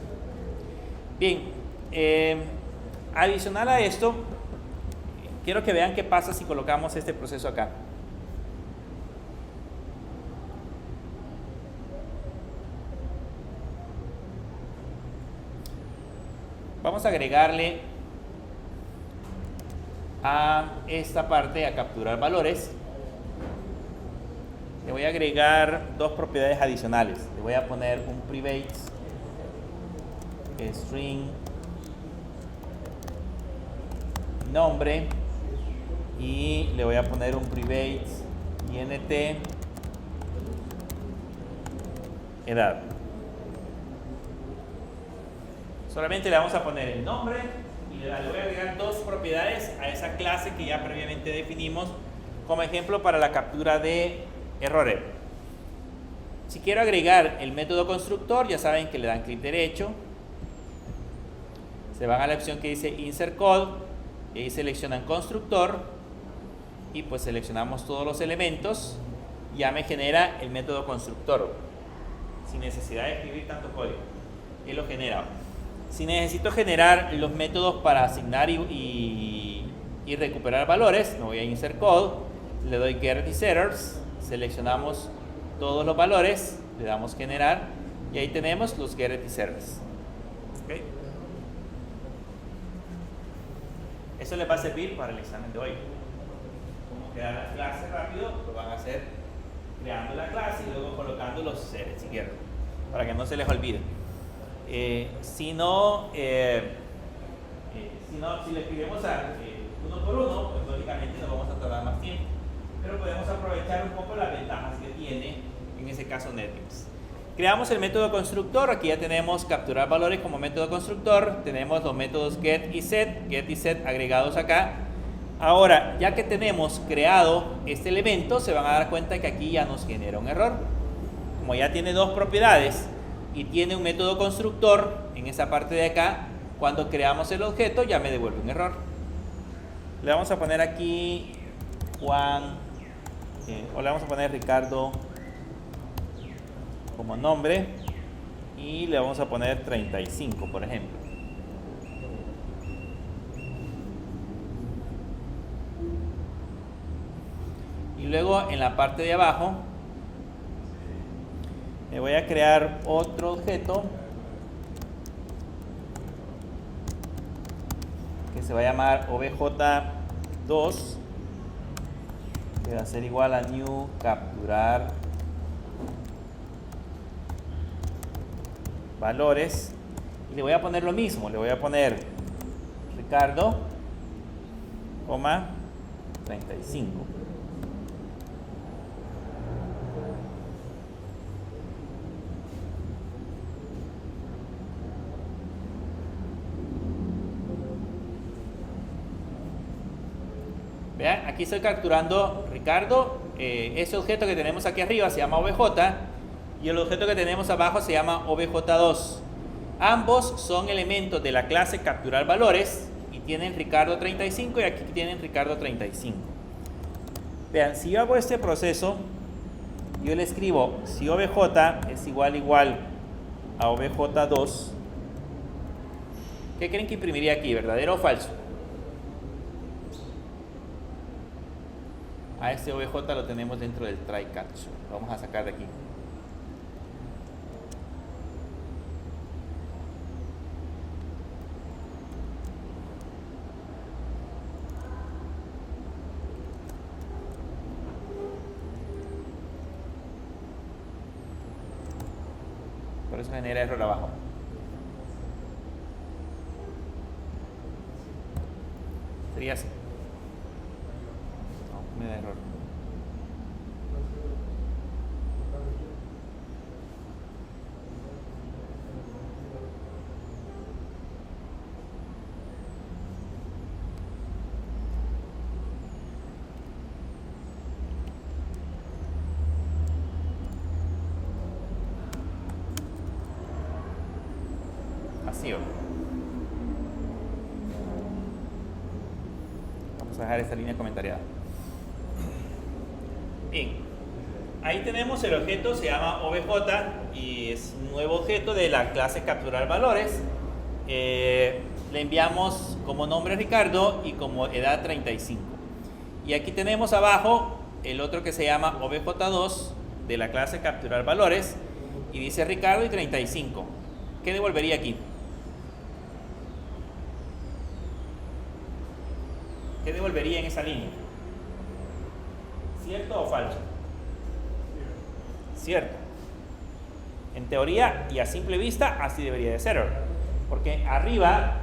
Bien, adicional a esto, quiero que vean qué pasa si colocamos este proceso acá. Vamos a agregarle a esta parte, a capturar valores, le voy a agregar dos propiedades adicionales. Le voy a poner un private string nombre, y le voy a poner un private int edad. Solamente le vamos a poner el nombre y le voy a agregar dos propiedades a esa clase que ya previamente definimos como ejemplo para la captura de errores. Si quiero agregar el método constructor, ya saben que le dan clic derecho, se van a la opción que dice Insert Code y ahí seleccionan constructor y pues seleccionamos todos los elementos. Ya me genera el método constructor sin necesidad de escribir tanto código. Él lo genera. Si necesito generar los métodos para asignar y recuperar valores, me voy a Insert Code, le doy Get Setters, seleccionamos todos los valores, le damos generar y ahí tenemos los Get Setters. ¿Okay? Eso les va a servir para el examen de hoy. Como crear la clase rápido, lo van a hacer creando la clase y luego colocando los setters si quieren, para que no se les olvide. Si lo escribimos uno por uno, pues lógicamente nos vamos a tardar más tiempo, pero podemos aprovechar un poco las ventajas que tiene en ese caso NetBeans. Creamos el método constructor. Aquí ya tenemos capturar valores como método constructor, tenemos los métodos get y set agregados acá. Ahora, ya que tenemos creado este elemento, se van a dar cuenta que aquí ya nos genera un error. Como ya tiene dos propiedades y tiene un método constructor en esa parte de acá, cuando creamos el objeto ya me devuelve un error. Le vamos a poner aquí Juan, o le vamos a poner Ricardo como nombre y le vamos a poner 35, por ejemplo. Y luego en la parte de abajo me voy a crear otro objeto que se va a llamar obj2, que va a ser igual a new capturar valores, y le voy a poner lo mismo, le voy a poner Ricardo, 35. Vean, aquí estoy capturando Ricardo. Ese objeto que tenemos aquí arriba se llama obj y el objeto que tenemos abajo se llama obj2. Ambos son elementos de la clase capturar valores y tienen Ricardo 35 y aquí tienen Ricardo 35. Vean, si yo hago este proceso, yo le escribo si obj es igual a obj2, ¿qué creen que imprimiría aquí? ¿Verdadero o falso? A este obj lo tenemos dentro del try catch. Lo vamos a sacar de aquí. Por eso genera error abajo. Sería así. No, me da error. Así o. Vamos a dejar esta línea comentariada. Bien, ahí tenemos el objeto, se llama obj y es un nuevo objeto de la clase capturar valores. Le enviamos como nombre Ricardo y como edad 35. Y aquí tenemos abajo el otro que se llama obj2 de la clase capturar valores y dice Ricardo y 35. ¿Qué devolvería aquí? ¿Qué devolvería en esa línea? ¿Cierto o falso? Cierto. En teoría y a simple vista así debería de ser, porque arriba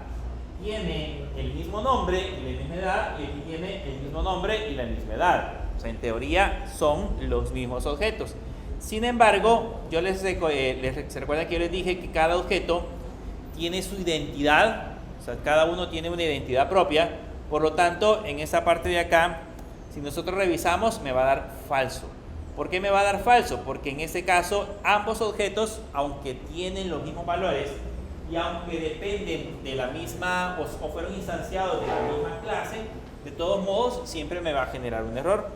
tiene el mismo nombre y la misma edad y aquí tiene el mismo nombre y la misma edad. O sea, en teoría son los mismos objetos. Sin embargo, se recuerda que yo les dije que cada objeto tiene su identidad, o sea, cada uno tiene una identidad propia. Por lo tanto, en esa parte de acá, si nosotros revisamos, me va a dar falso. ¿Por qué me va a dar falso? Porque en este caso, ambos objetos, aunque tienen los mismos valores y aunque dependen de la misma o fueron instanciados de la misma clase, de todos modos, siempre me va a generar un error.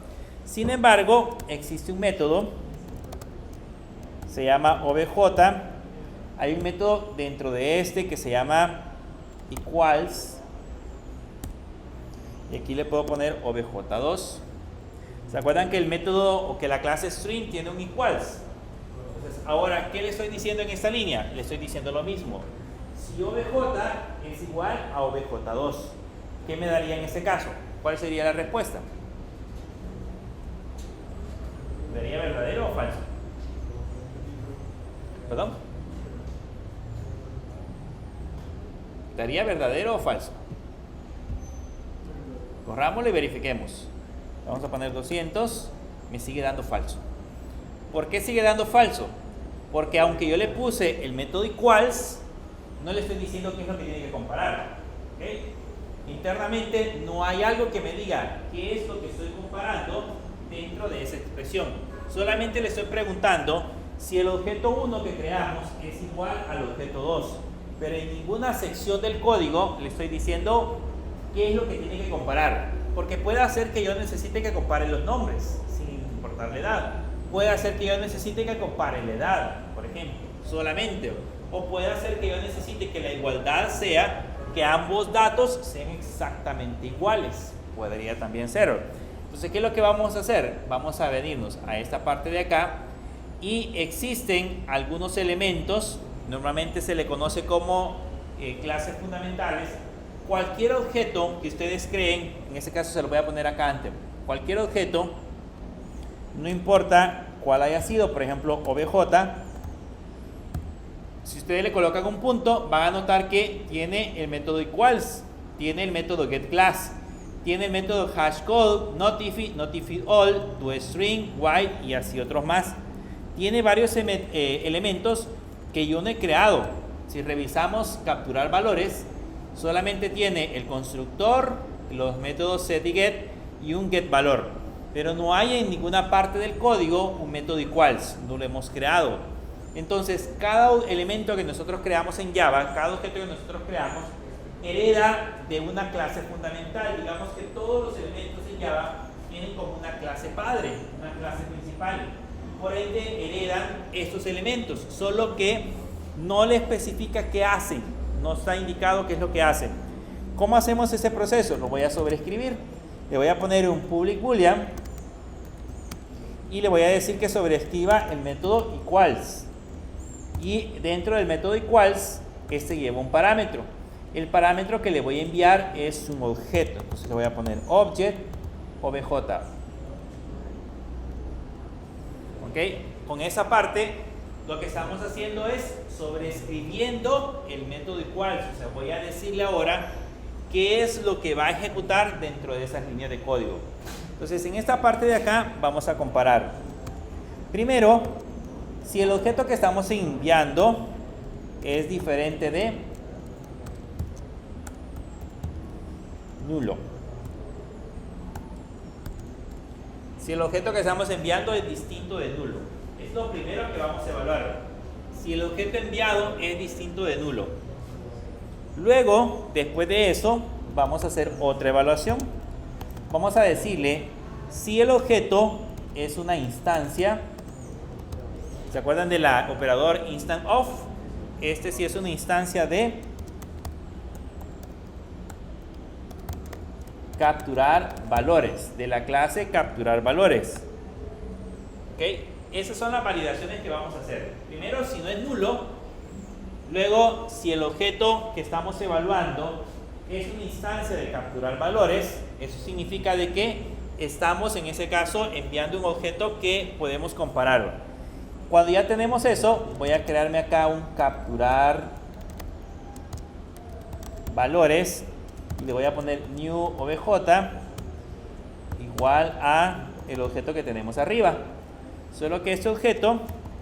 Sin embargo, existe un método, se llama obj. Hay un método dentro de este que se llama equals. Y aquí le puedo poner obj2. ¿Se acuerdan que el método o que la clase string tiene un equals? Entonces, ahora, ¿qué le estoy diciendo en esta línea? Le estoy diciendo lo mismo. Si obj es igual a obj2, ¿qué me daría en este caso? ¿Cuál sería la respuesta? ¿Daría verdadero o falso? ¿Perdón? ¿Daría verdadero o falso? Corrámoslo y verifiquemos. Vamos a poner 200, me sigue dando falso. ¿Por qué sigue dando falso? Porque aunque yo le puse el método equals, no le estoy diciendo qué es lo que tiene que comparar. ¿Okay? Internamente no hay algo que me diga qué es lo que estoy comparando dentro de esa expresión. Solamente le estoy preguntando si el objeto 1 que creamos es igual al objeto 2. Pero en ninguna sección del código le estoy diciendo qué es lo que tiene que comparar. Porque puede hacer que yo necesite que compare los nombres, sin importar la edad. Puede hacer que yo necesite que compare la edad, por ejemplo, solamente. O puede hacer que yo necesite que la igualdad sea que ambos datos sean exactamente iguales. Podría también ser. Entonces, ¿qué es lo que vamos a hacer? Vamos a venirnos a esta parte de acá y existen algunos elementos, normalmente se le conoce como clases fundamentales. Cualquier objeto que ustedes creen, en este caso se lo voy a poner acá antes, cualquier objeto, no importa cuál haya sido, por ejemplo, obj, si ustedes le colocan un punto, van a notar que tiene el método equals, tiene el método getClass, tiene el método hashCode, notify all, toString, while y así otros más. Tiene varios elementos que yo no he creado. Si revisamos capturar valores, solamente tiene el constructor, los métodos set y get y un getValor. Pero no hay en ninguna parte del código un método equals, no lo hemos creado. Entonces, cada elemento que nosotros creamos en Java, cada objeto que nosotros creamos, hereda de una clase fundamental. Digamos que todos los elementos en Java tienen como una clase padre, una clase principal. Por ende, heredan estos elementos, solo que no le especifica qué hacen. No está indicado qué es lo que hacen. ¿Cómo hacemos ese proceso? Lo voy a sobreescribir. Le voy a poner un public boolean y le voy a decir que sobreescriba el método equals. Y dentro del método equals, este lleva un parámetro. El parámetro que le voy a enviar es un objeto. Entonces le voy a poner object obj. ¿Ok? Con esa parte, lo que estamos haciendo es sobreescribiendo el método equals. O sea, voy a decirle ahora qué es lo que va a ejecutar dentro de esas líneas de código. Entonces, en esta parte de acá vamos a comparar. Primero, si el objeto que estamos enviando es diferente de nulo. Si el objeto que estamos enviando es distinto de nulo. Es lo primero que vamos a evaluar. Si el objeto enviado es distinto de nulo. Luego, después de eso, vamos a hacer otra evaluación. Vamos a decirle si el objeto es una instancia. ¿Se acuerdan del operador instant of? Este sí es una instancia de capturar valores, de la clase capturar valores. ¿Ok? Esas son las validaciones que vamos a hacer. Primero, si no es nulo. Luego, si el objeto que estamos evaluando es una instancia de capturar valores, eso significa de que estamos en ese caso enviando un objeto que podemos comparar. Cuando ya tenemos eso, voy a crearme acá un capturar valores y le voy a poner new obj igual a el objeto que tenemos arriba. Solo que este objeto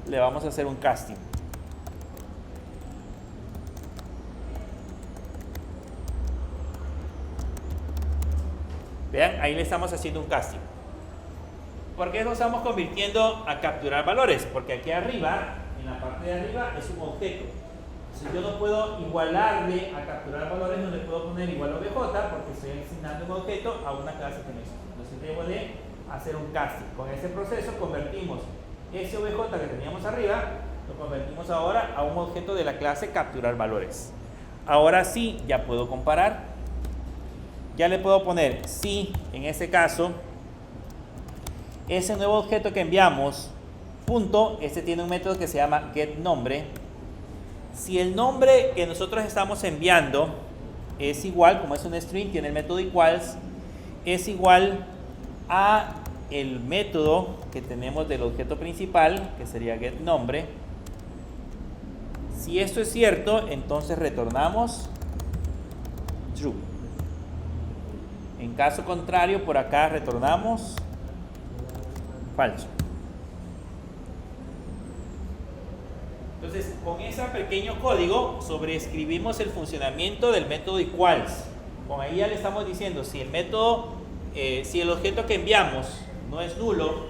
le vamos a hacer un casting. Vean, ahí le estamos haciendo un casting. ¿Por qué lo estamos convirtiendo a capturar valores? Porque aquí arriba, en la parte de arriba, es un objeto. Si yo no puedo igualarle a capturar valores, no le puedo poner igual a OBJ porque estoy asignando un objeto a una clase que no existe. Entonces debo de hacer un casting. Con ese proceso convertimos ese OBJ que teníamos arriba, lo convertimos ahora a un objeto de la clase capturar valores. Ahora sí, ya puedo comparar. Ya le puedo poner si en ese caso ese nuevo objeto que enviamos, punto, este tiene un método que se llama getNombre. Si el nombre que nosotros estamos enviando es igual, como es un string, tiene el método equals, es igual a el método que tenemos del objeto principal, que sería getNombre. Si esto es cierto, entonces retornamos true. En caso contrario, por acá retornamos falso. Entonces, con ese pequeño código sobreescribimos el funcionamiento del método equals. Con ahí ya le estamos diciendo si el método, si el objeto que enviamos no es nulo,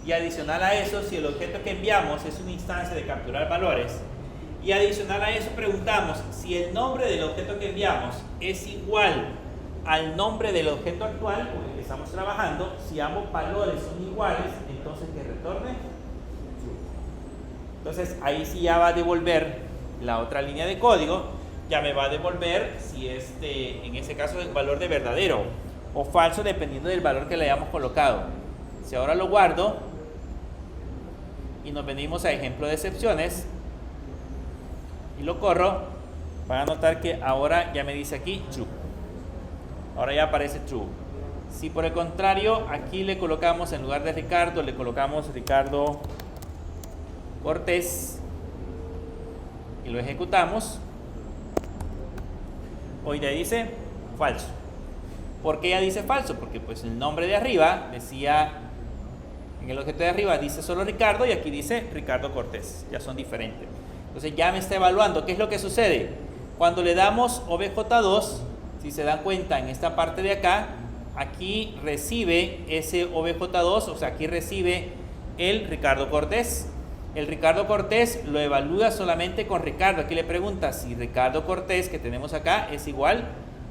y adicional a eso, si el objeto que enviamos es una instancia de capturar valores, y adicional a eso preguntamos si el nombre del objeto que enviamos es igual al nombre del objeto actual con el que estamos trabajando. Si ambos valores son iguales, entonces que retorne true. Entonces ahí sí ya va a devolver la otra línea de código, ya me va a devolver si en ese caso es valor de verdadero o falso, dependiendo del valor que le hayamos colocado. Si ahora lo guardo y nos venimos a ejemplo de excepciones y lo corro, van a notar que ahora ya me dice aquí true. Ahora ya aparece true. Si por el contrario aquí le colocamos, en lugar de Ricardo, le colocamos Ricardo Cortés y lo ejecutamos, hoy ya dice falso. ¿Por qué ya dice falso? Porque pues el nombre de arriba decía, en el objeto de arriba dice solo Ricardo y aquí dice Ricardo Cortés, ya son diferentes. Entonces ya me está evaluando. ¿Qué es lo que sucede? Cuando le damos obj2, si se dan cuenta en esta parte de acá, aquí recibe ese obj2, o sea, aquí recibe el Ricardo Cortés. El Ricardo Cortés lo evalúa solamente con Ricardo. Aquí le pregunta si Ricardo Cortés que tenemos acá es igual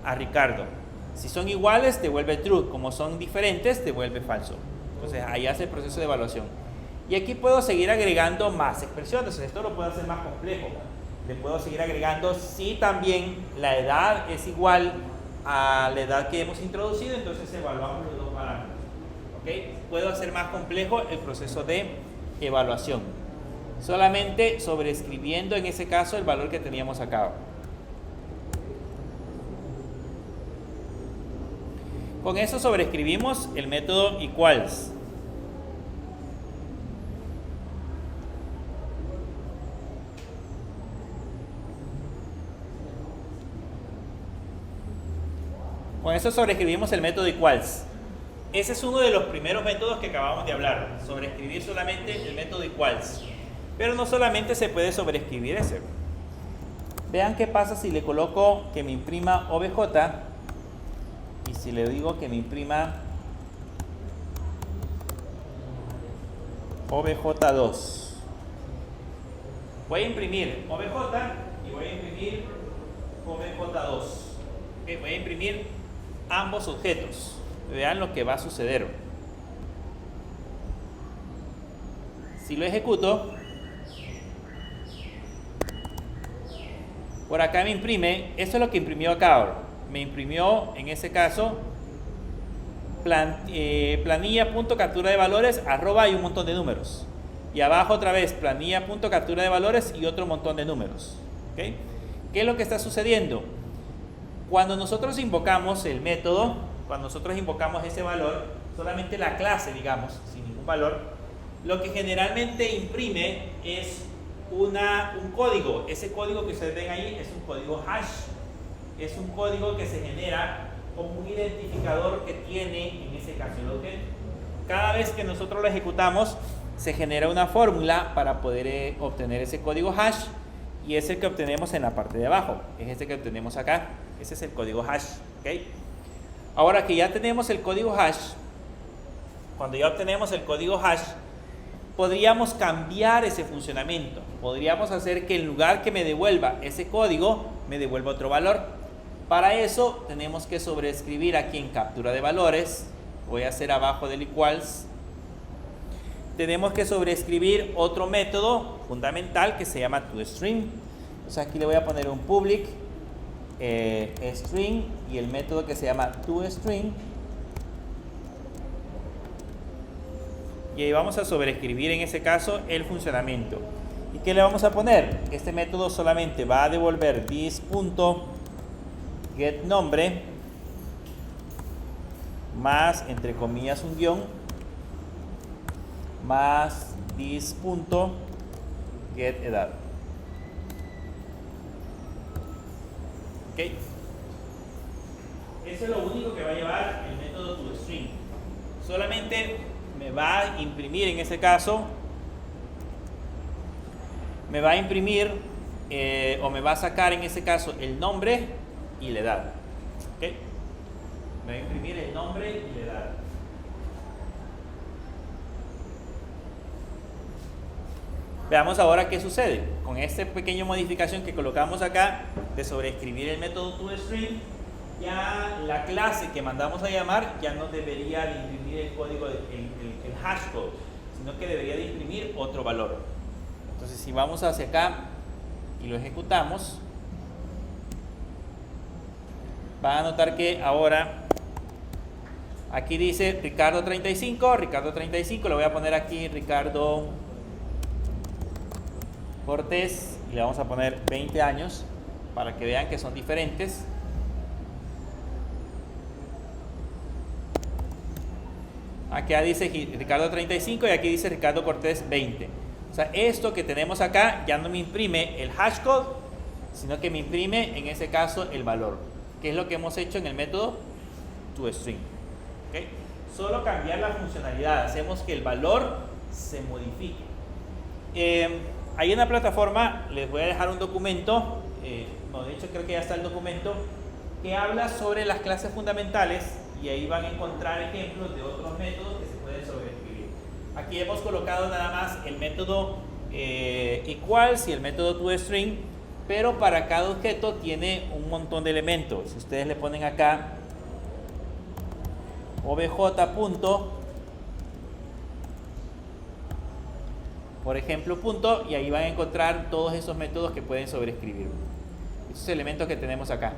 a Ricardo. Si son iguales, devuelve true. Como son diferentes, devuelve falso. Entonces ahí hace el proceso de evaluación. Y aquí puedo seguir agregando más expresiones. Esto lo puedo hacer más complejo. Le puedo seguir agregando si también la edad es igual a la edad que hemos introducido, entonces evaluamos los dos parámetros. ¿Okay? Puedo hacer más complejo el proceso de evaluación, solamente sobreescribiendo en ese caso el valor que teníamos acá. Con eso sobreescribimos el método equals. Con eso sobreescribimos el método equals. Ese es uno de los primeros métodos que acabamos de hablar, sobreescribir solamente el método equals. Pero no solamente se puede sobreescribir ese. Vean qué pasa si le coloco que me imprima obj y si le digo que me imprima obj2. Voy a imprimir obj y voy a imprimir obj2. Okay, voy a imprimir ambos objetos. Vean lo que va a suceder. Si lo ejecuto, por acá me imprime, esto es lo que imprimió acá ahora. Me imprimió en ese caso planilla.captura de valores @ y un montón de números. Y abajo otra vez planilla.captura de valores y otro montón de números. ¿Okay? ¿Qué es lo que está sucediendo? Cuando nosotros invocamos el método, cuando nosotros invocamos ese valor, solamente la clase, digamos, sin ningún valor, lo que generalmente imprime es un código. Ese código que ustedes ven ahí es un código hash. Es un código que se genera como un identificador que tiene, en ese caso, el objeto. Cada vez que nosotros lo ejecutamos, se genera una fórmula para poder obtener ese código hash, y es el que obtenemos en la parte de abajo. Es este que obtenemos acá. Ese es el código hash. ¿Okay? Ahora que ya tenemos el código hash, cuando ya obtenemos el código hash, podríamos cambiar ese funcionamiento. Podríamos hacer que en lugar que me devuelva ese código, me devuelva otro valor. Para eso tenemos que sobreescribir aquí en captura de valores. Voy a hacer abajo del equals. Tenemos que sobreescribir otro método fundamental que se llama toString. Entonces aquí le voy a poner un public string y el método que se llama toString. Y ahí vamos a sobreescribir en ese caso el funcionamiento. ¿Y qué le vamos a poner? Este método solamente va a devolver this.getNombre más, entre comillas, un guión, más this.getEdad. ¿Ok? Eso es lo único que va a llevar el método toString. Solamente me va a imprimir, en ese caso, me va a imprimir o me va a sacar en ese caso el nombre y la edad. ¿Ok? Me va a imprimir el nombre y la edad. Veamos ahora qué sucede con esta pequeña modificación que colocamos acá de sobreescribir el método toString. Ya la clase que mandamos a llamar ya no debería de imprimir el código, el hash code, sino que debería de imprimir otro valor. Entonces si vamos hacia acá y lo ejecutamos, van a notar que ahora aquí dice Ricardo 35, le voy a poner aquí Ricardo Cortés y le vamos a poner 20 años para que vean que son diferentes. Aquí dice Ricardo 35 y aquí dice Ricardo Cortés 20. O sea, esto que tenemos acá ya no me imprime el hash code, sino que me imprime en ese caso el valor, que es lo que hemos hecho en el método toString. ¿Okay? Solo cambiar la funcionalidad, hacemos que el valor se modifique. Ahí en la plataforma les voy a dejar un documento, de hecho creo que ya está el documento, que habla sobre las clases fundamentales. Y ahí van a encontrar ejemplos de otros métodos que se pueden sobreescribir. Aquí hemos colocado nada más el método equals y el método toString, pero para cada objeto tiene un montón de elementos. Si ustedes le ponen acá obj. Por ejemplo, punto, y ahí van a encontrar todos esos métodos que pueden sobreescribir. Esos elementos que tenemos acá.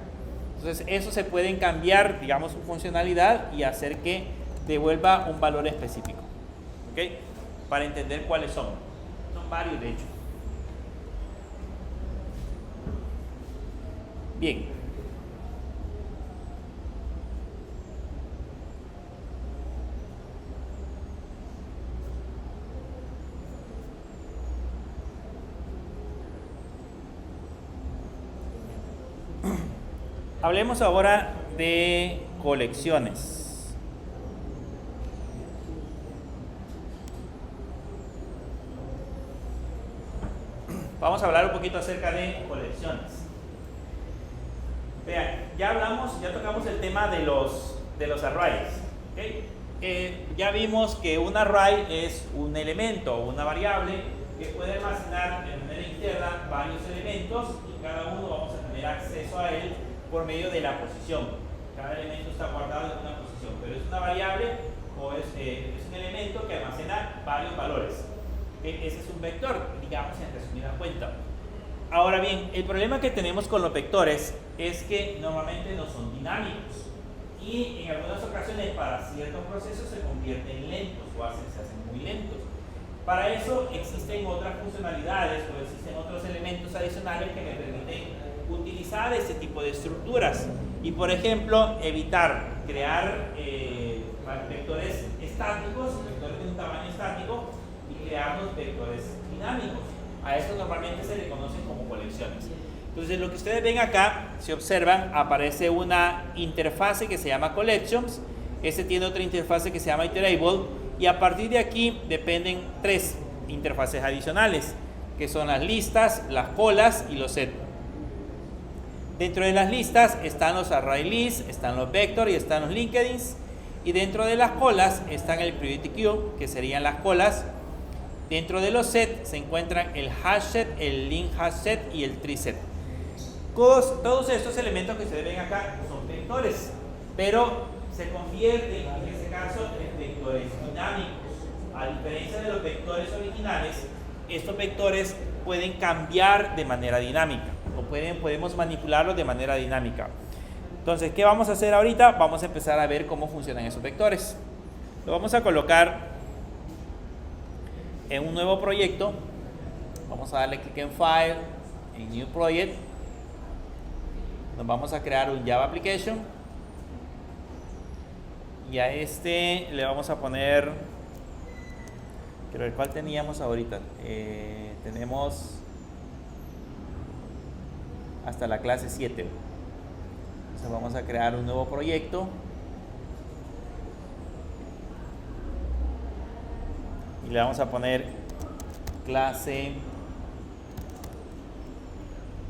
Entonces, eso se pueden cambiar, digamos, su funcionalidad y hacer que devuelva un valor específico. ¿Ok? Para entender cuáles son. Son varios, de hecho. Bien. Hablemos ahora de colecciones. Vamos a hablar un poquito acerca de colecciones. Vean, ya tocamos el tema de los arrays. ¿Okay? Ya vimos que un array es un elemento o una variable que puede almacenar de manera interna varios elementos y cada uno vamos a tener acceso a él por medio de la posición. Cada elemento está guardado en una posición, pero es una variable o es un elemento que almacena varios valores. Ese es un vector, digamos, en resumida cuenta. Ahora bien, el problema que tenemos con los vectores es que normalmente no son dinámicos y en algunas ocasiones para ciertos procesos se convierten lentos o se hacen muy lentos. Para eso existen otras funcionalidades o existen otros elementos adicionales que me permiten utilizar ese tipo de estructuras y, por ejemplo, evitar crear vectores estáticos, vectores de un tamaño estático, y crear los vectores dinámicos. A esto normalmente se le conocen como colecciones. Entonces, lo que ustedes ven acá, si observan, aparece una interfase que se llama collections, este tiene otra interfase que se llama iterable, y a partir de aquí dependen tres interfaces adicionales, que son las listas, las colas y los set. Dentro de las listas están los array lists, están los vector y están los linkedins. Y dentro de las colas están el priority queue, que serían las colas. Dentro de los sets se encuentran el hash set, el link hash set y el tree set. Todos estos elementos que se ven acá son vectores, pero se convierten en este caso en vectores dinámicos. A diferencia de los vectores originales, estos vectores pueden cambiar de manera dinámica o podemos manipularlos de manera dinámica. Entonces, ¿qué vamos a hacer ahorita? Vamos a empezar a ver cómo funcionan esos vectores. Lo vamos a colocar en un nuevo proyecto. Vamos a darle clic en File, en New Project. Nos vamos a crear un Java Application. Y a este le vamos a poner, quiero ver cuál teníamos ahorita. Tenemos hasta la clase 7. Entonces vamos a crear un nuevo proyecto. Y le vamos a poner clase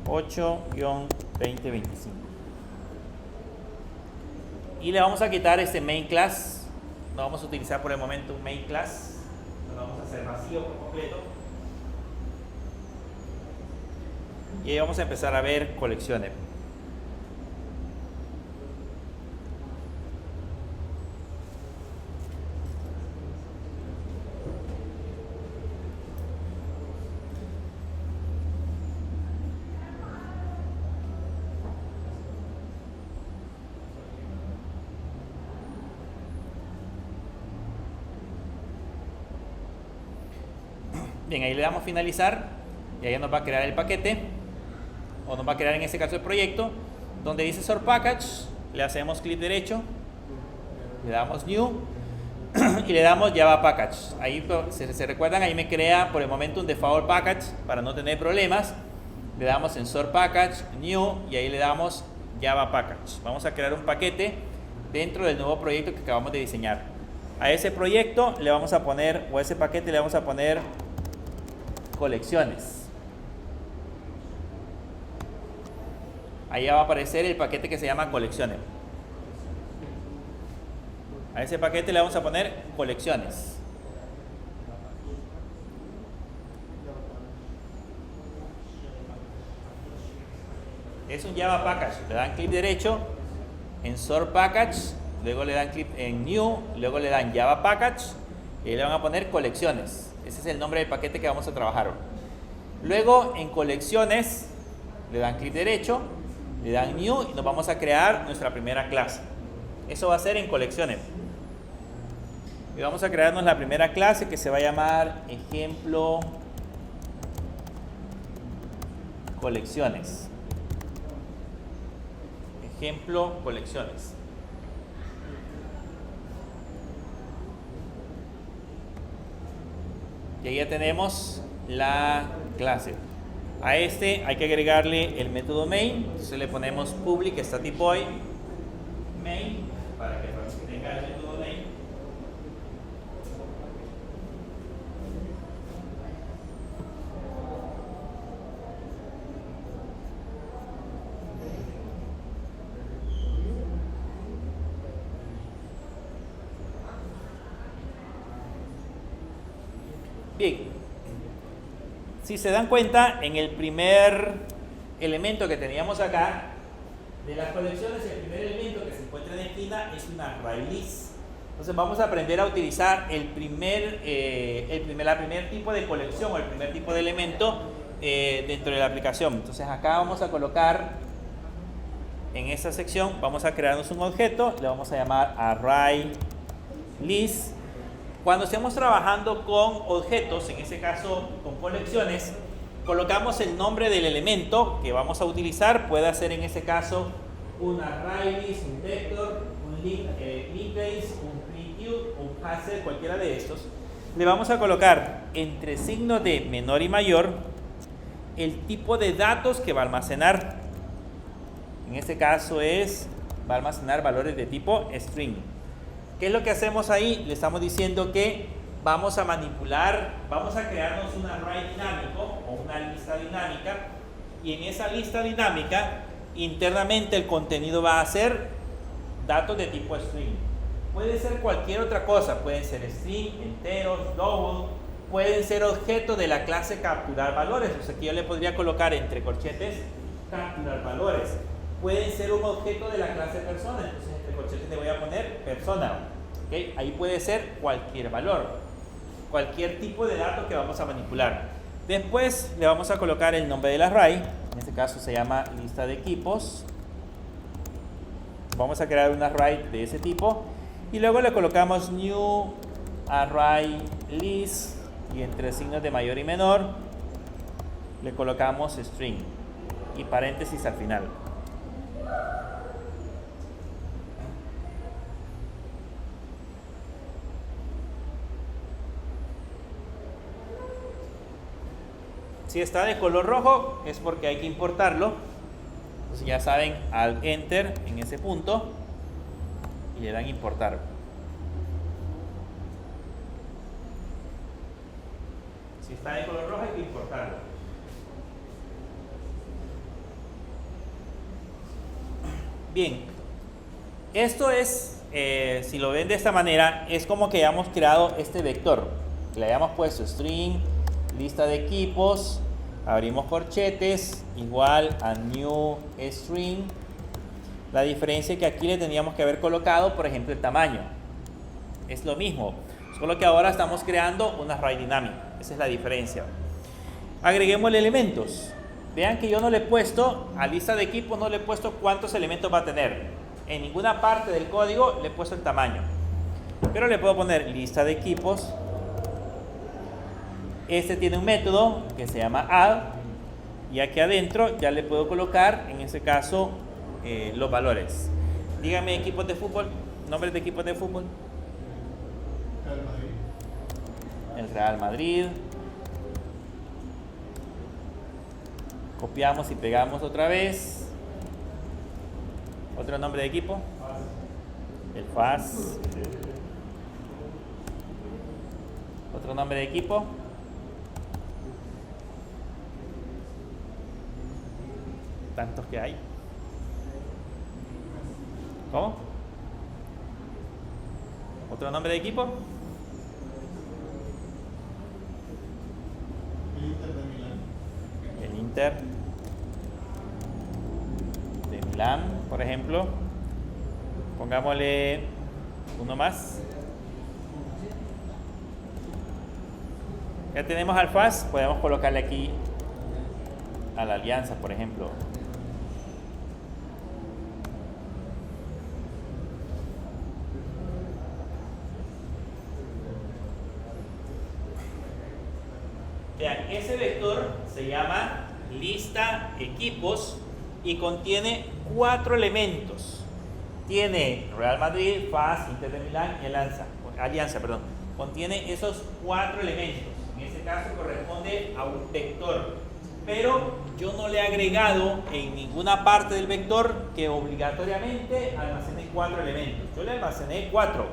8-2025. Y le vamos a quitar este main class. No vamos a utilizar por el momento un main class. Lo vamos a hacer vacío por completo. Y ahí vamos a empezar a ver colecciones. Bien, ahí le damos finalizar y ahí nos va a crear el paquete, o nos va a crear en este caso el proyecto, donde dice sort package. Le hacemos clic derecho, le damos new y le damos Java package. Ahí se recuerdan, ahí me crea por el momento un default package para no tener problemas. Le damos en sort package, new, y ahí le damos Java package. Vamos a crear un paquete dentro del nuevo proyecto que acabamos de diseñar. A ese proyecto le vamos a poner, o a ese paquete le vamos a poner colecciones. Ahí va a aparecer el paquete que se llama colecciones. A ese paquete le vamos a poner colecciones. Es un Java package. Le dan clic derecho en sort package, luego le dan clic en new, luego le dan Java package y le van a poner colecciones. Ese es el nombre del paquete que vamos a trabajar. Luego en colecciones le dan clic derecho, le dan new y nos vamos a crear nuestra primera clase. Eso va a ser en colecciones. Y vamos a crearnos la primera clase que se va a llamar ejemplo colecciones. Ejemplo colecciones. Y ahí ya tenemos la clase. A este hay que agregarle el método main. Entonces le ponemos public static void main para que tenga el método main. Bien, si se dan cuenta, en el primer elemento que teníamos acá de las colecciones, el primer elemento que se encuentra en la esquina es una array list. Entonces vamos a aprender a utilizar la primer tipo de colección o el primer tipo de elemento dentro de la aplicación. Entonces acá vamos a colocar, en esta sección vamos a crearnos un objeto, le vamos a llamar array list. Cuando estemos trabajando con objetos, en este caso con colecciones, colocamos el nombre del elemento que vamos a utilizar. Puede ser en este caso un array list, un vector, un link base, un preview, un hash, cualquiera de estos. Le vamos a colocar entre signos de menor y mayor el tipo de datos que va a almacenar. En este caso va a almacenar valores de tipo string. ¿Qué es lo que hacemos ahí? Le estamos diciendo que vamos a manipular, vamos a crearnos un array dinámico o una lista dinámica, y en esa lista dinámica internamente el contenido va a ser datos de tipo string. Puede ser cualquier otra cosa, pueden ser string, enteros, double, pueden ser objetos de la clase capturar valores, o sea que yo le podría colocar entre corchetes capturar valores. Pueden ser un objeto de la clase persona, entonces entre corchetes le voy a poner persona. ¿Okay? Ahí puede ser cualquier valor, cualquier tipo de datos que vamos a manipular. Después le vamos a colocar el nombre del array, en este caso se llama lista de equipos. Vamos a crear un array de ese tipo y luego le colocamos new array list y entre signos de mayor y menor le colocamos string y paréntesis al final. Si está de color rojo es porque hay que importarlo. Entonces ya saben, al enter en ese punto y le dan importar. Si está de color rojo hay que importarlo. Bien, esto es, si lo ven de esta manera, es como que hayamos creado este vector. Le hayamos puesto string, lista de equipos, abrimos corchetes, igual a new string. La diferencia es que aquí le teníamos que haber colocado, por ejemplo, el tamaño. Es lo mismo, solo que ahora estamos creando un array dinámico. Esa es la diferencia. Agreguémosle elementos. Vean que yo no le he puesto, a lista de equipos no le he puesto cuántos elementos va a tener. En ninguna parte del código le he puesto el tamaño. Pero le puedo poner lista de equipos. Este tiene un método que se llama add y aquí adentro ya le puedo colocar, en este caso, los valores. Díganme equipos de fútbol, nombres de equipos de fútbol. Real Madrid. El Real Madrid. Copiamos y pegamos otra vez. Otro nombre de equipo. El FAS. Otro nombre de equipo. Tantos que hay. ¿Cómo? ¿Otro nombre de equipo? El Inter de Milán. El Inter de Milán, por ejemplo. Pongámosle uno más. Ya tenemos al FAS, podemos colocarle aquí a la Alianza, por ejemplo. Vean, ese vector se llama lista equipos y contiene 4 elementos. Tiene Real Madrid, FAS, Inter de Milán y Alianza. Contiene esos 4 elementos. En este caso corresponde a un vector. Pero yo no le he agregado en ninguna parte del vector que obligatoriamente almacene 4 elementos. Yo le almacené 4.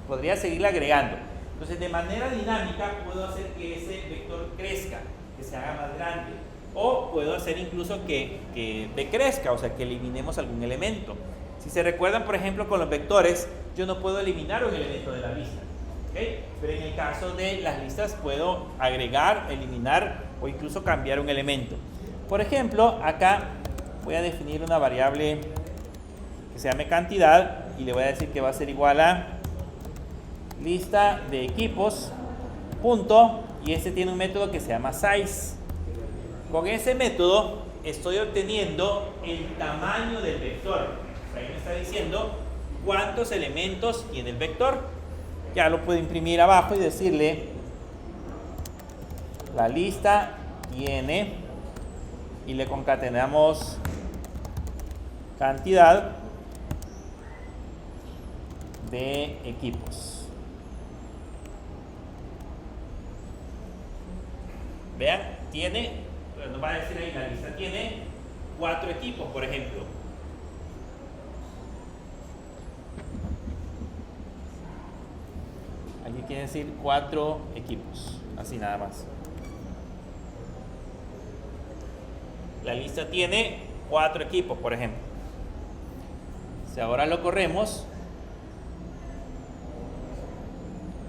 Podría seguirle agregando. Entonces, de manera dinámica puedo hacer que ese vector crezca, que se haga más grande. O puedo hacer incluso que decrezca, o sea, que eliminemos algún elemento. Si se recuerdan, por ejemplo, con los vectores, yo no puedo eliminar un elemento de la lista. ¿Okay? Pero en el caso de las listas puedo agregar, eliminar o incluso cambiar un elemento. Por ejemplo, acá voy a definir una variable que se llame cantidad y le voy a decir que va a ser igual a lista de equipos, punto, y este tiene un método que se llama size. Con ese método estoy obteniendo el tamaño del vector. Ahí me está diciendo cuántos elementos tiene el vector. Ya lo puedo imprimir abajo y decirle la lista tiene, y le concatenamos cantidad de equipos. Vean, nos va a decir ahí, la lista tiene 4 equipos, por ejemplo. Aquí quiere decir 4 equipos, así nada más. La lista tiene 4 equipos, por ejemplo. Si ahora lo corremos,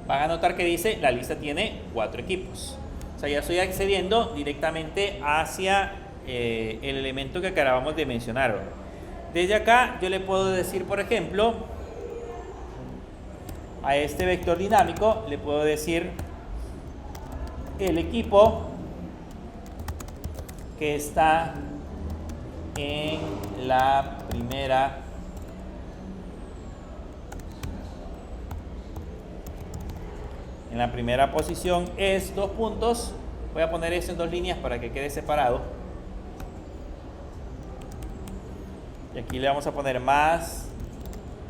van a notar que dice la lista tiene 4 equipos. O sea, ya estoy accediendo directamente hacia el elemento que acabamos de mencionar. Desde acá yo le puedo decir, por ejemplo, a este vector dinámico, le puedo decir el equipo que está en la primera posición es 2 puntos. Voy a poner eso en 2 líneas para que quede separado. Y aquí le vamos a poner más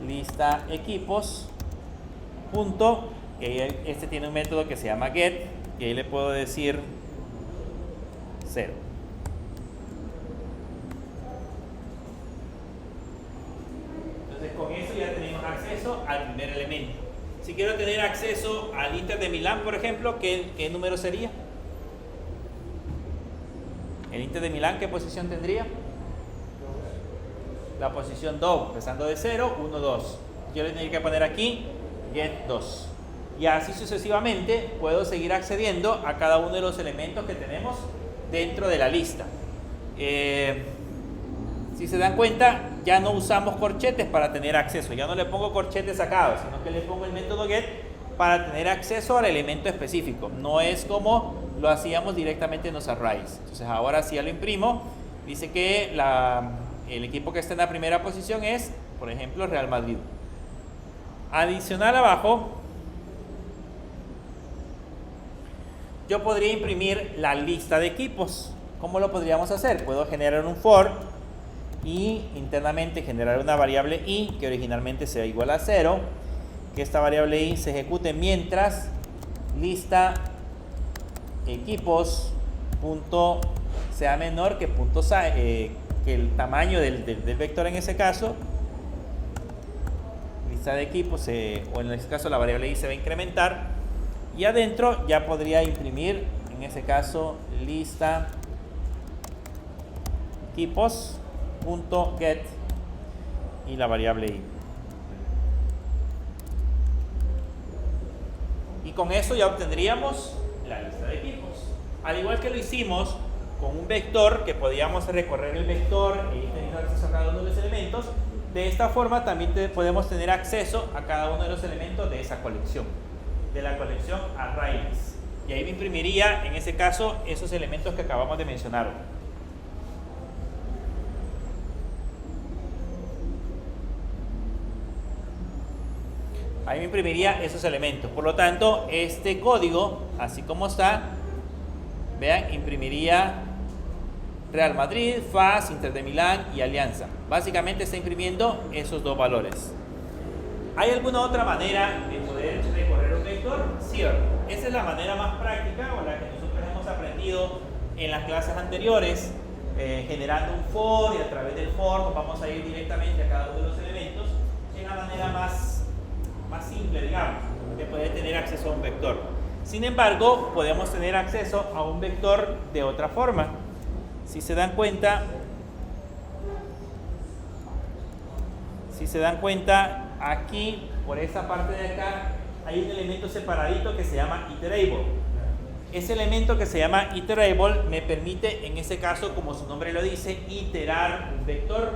lista equipos punto. Y este tiene un método que se llama get. Y ahí le puedo decir 0. Entonces con eso ya tenemos acceso al primer elemento. Si quiero tener acceso al Inter de Milán, por ejemplo, ¿qué número sería? El Inter de Milán, ¿qué posición tendría? La posición 2, empezando de 0, 1, 2. Yo le tendría que poner aquí get 2. Y así sucesivamente puedo seguir accediendo a cada uno de los elementos que tenemos dentro de la lista. Si se dan cuenta, ya no usamos corchetes para tener acceso. Ya no le pongo corchetes sacados, sino que le pongo el método get para tener acceso al elemento específico. No es como lo hacíamos directamente en los arrays. Entonces ahora si ya lo imprimo, dice que el equipo que está en la primera posición es, por ejemplo, Real Madrid. Adicional abajo, yo podría imprimir la lista de equipos. ¿Cómo lo podríamos hacer? Puedo generar un for y internamente generar una variable i que originalmente sea igual a 0, que esta variable i se ejecute mientras lista equipos punto sea menor que que el tamaño del vector en ese caso. Lista de equipos, o en este caso la variable i se va a incrementar, y adentro ya podría imprimir en ese caso lista equipos punto get y la variable i. Y con eso ya obtendríamos la lista de equipos. Al igual que lo hicimos con un vector, que podíamos recorrer el vector y tener acceso a cada uno de los elementos, de esta forma también podemos tener acceso a cada uno de los elementos de esa colección, de la colección arrays. Y ahí me imprimiría en ese caso esos elementos que acabamos de mencionar. Ahí me imprimiría esos elementos. Por lo tanto, este código, así como está, vean, imprimiría Real Madrid, FAS, Inter de Milán y Alianza. Básicamente está imprimiendo esos 2 valores. ¿Hay alguna otra manera de poder recorrer un vector? Sí, esa es la manera más práctica, o la que nosotros hemos aprendido en las clases anteriores, generando un for, y a través del for nos vamos a ir directamente a cada uno de los elementos. Es la manera más simple, digamos, de poder tener acceso a un vector. Sin embargo, podemos tener acceso a un vector de otra forma. Si se dan cuenta, aquí, por esta parte de acá, hay un elemento separadito que se llama iterable. Ese elemento que se llama iterable me permite, en ese caso, como su nombre lo dice, iterar un vector.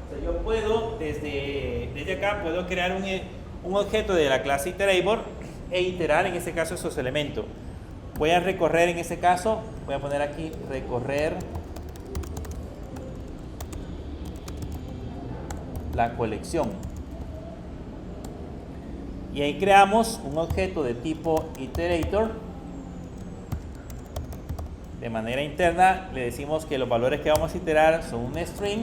O sea, yo puedo, desde acá, puedo crear un objeto de la clase iterable e iterar en ese caso esos elementos. Voy a recorrer en ese caso, voy a poner aquí recorrer la colección. Y ahí creamos un objeto de tipo iterator. De manera interna le decimos que los valores que vamos a iterar son un string.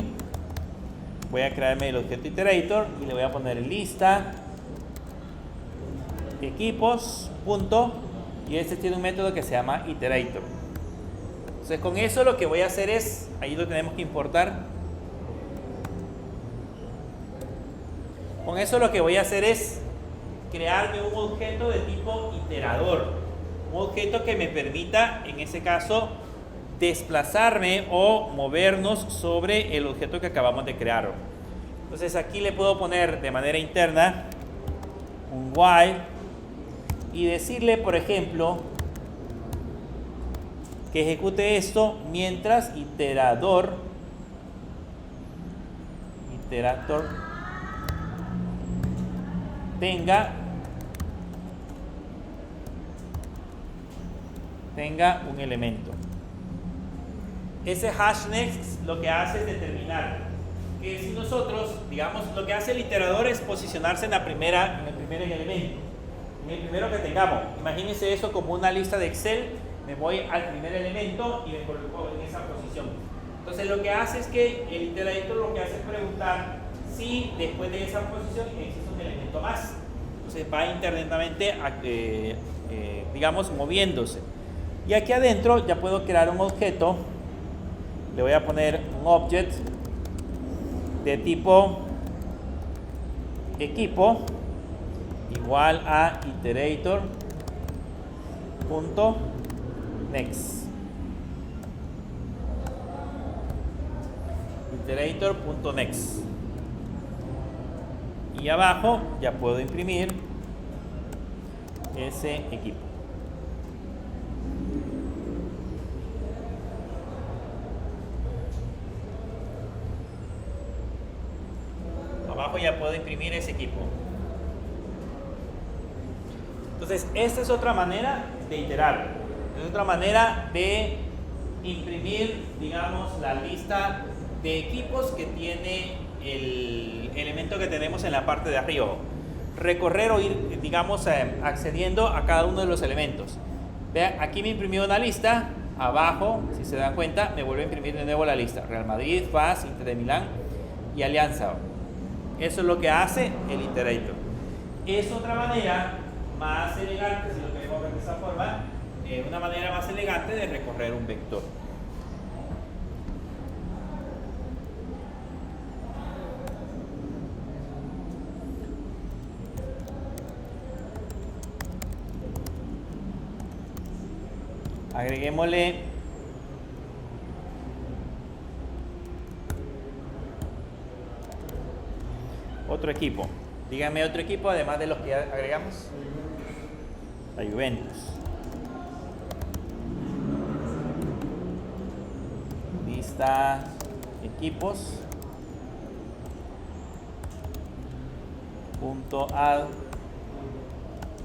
Voy a crearme el objeto iterator y le voy a poner lista equipos punto, y este tiene un método que se llama iterator. Entonces con eso lo que voy a hacer es, ahí lo tenemos que importar. Con eso lo que voy a hacer es crearme un objeto de tipo iterador, un objeto que me permita en ese caso desplazarme o movernos sobre el objeto que acabamos de crear. Entonces aquí le puedo poner de manera interna un while y decirle, por ejemplo, que ejecute esto mientras iterator tenga un elemento. Ese hash next lo que hace es determinar que si nosotros, digamos, lo que hace el iterador es posicionarse en el primer elemento, en el primero que tengamos. Imagínense eso como una lista de Excel. Me voy al primer elemento y me coloco en esa posición. Entonces lo que hace es que el iterator lo que hace es preguntar si después de esa posición existe un elemento más. Entonces va internamente, digamos, moviéndose. Y aquí adentro ya puedo crear un objeto. Le voy a poner un object de tipo equipo igual a iterator.next. Iterator.next. Y abajo ya puedo imprimir ese equipo. Abajo ya puedo imprimir ese equipo. Entonces, esta es otra manera de iterar. Es otra manera de imprimir, digamos, la lista de equipos que tiene el elemento que tenemos en la parte de arriba. Recorrer o ir, digamos, accediendo a cada uno de los elementos. Vean, aquí me imprimió una lista. Abajo, si se dan cuenta, me vuelve a imprimir de nuevo la lista. Real Madrid, FAS, Inter de Milán y Alianza. Eso es lo que hace el iterator. Es otra manera más elegante, si lo queremos ver de esa forma, una manera más elegante de recorrer un vector. Agreguémosle otro equipo. Díganme otro equipo además de los que ya agregamos. La Juventus. Lista equipos. Punto add.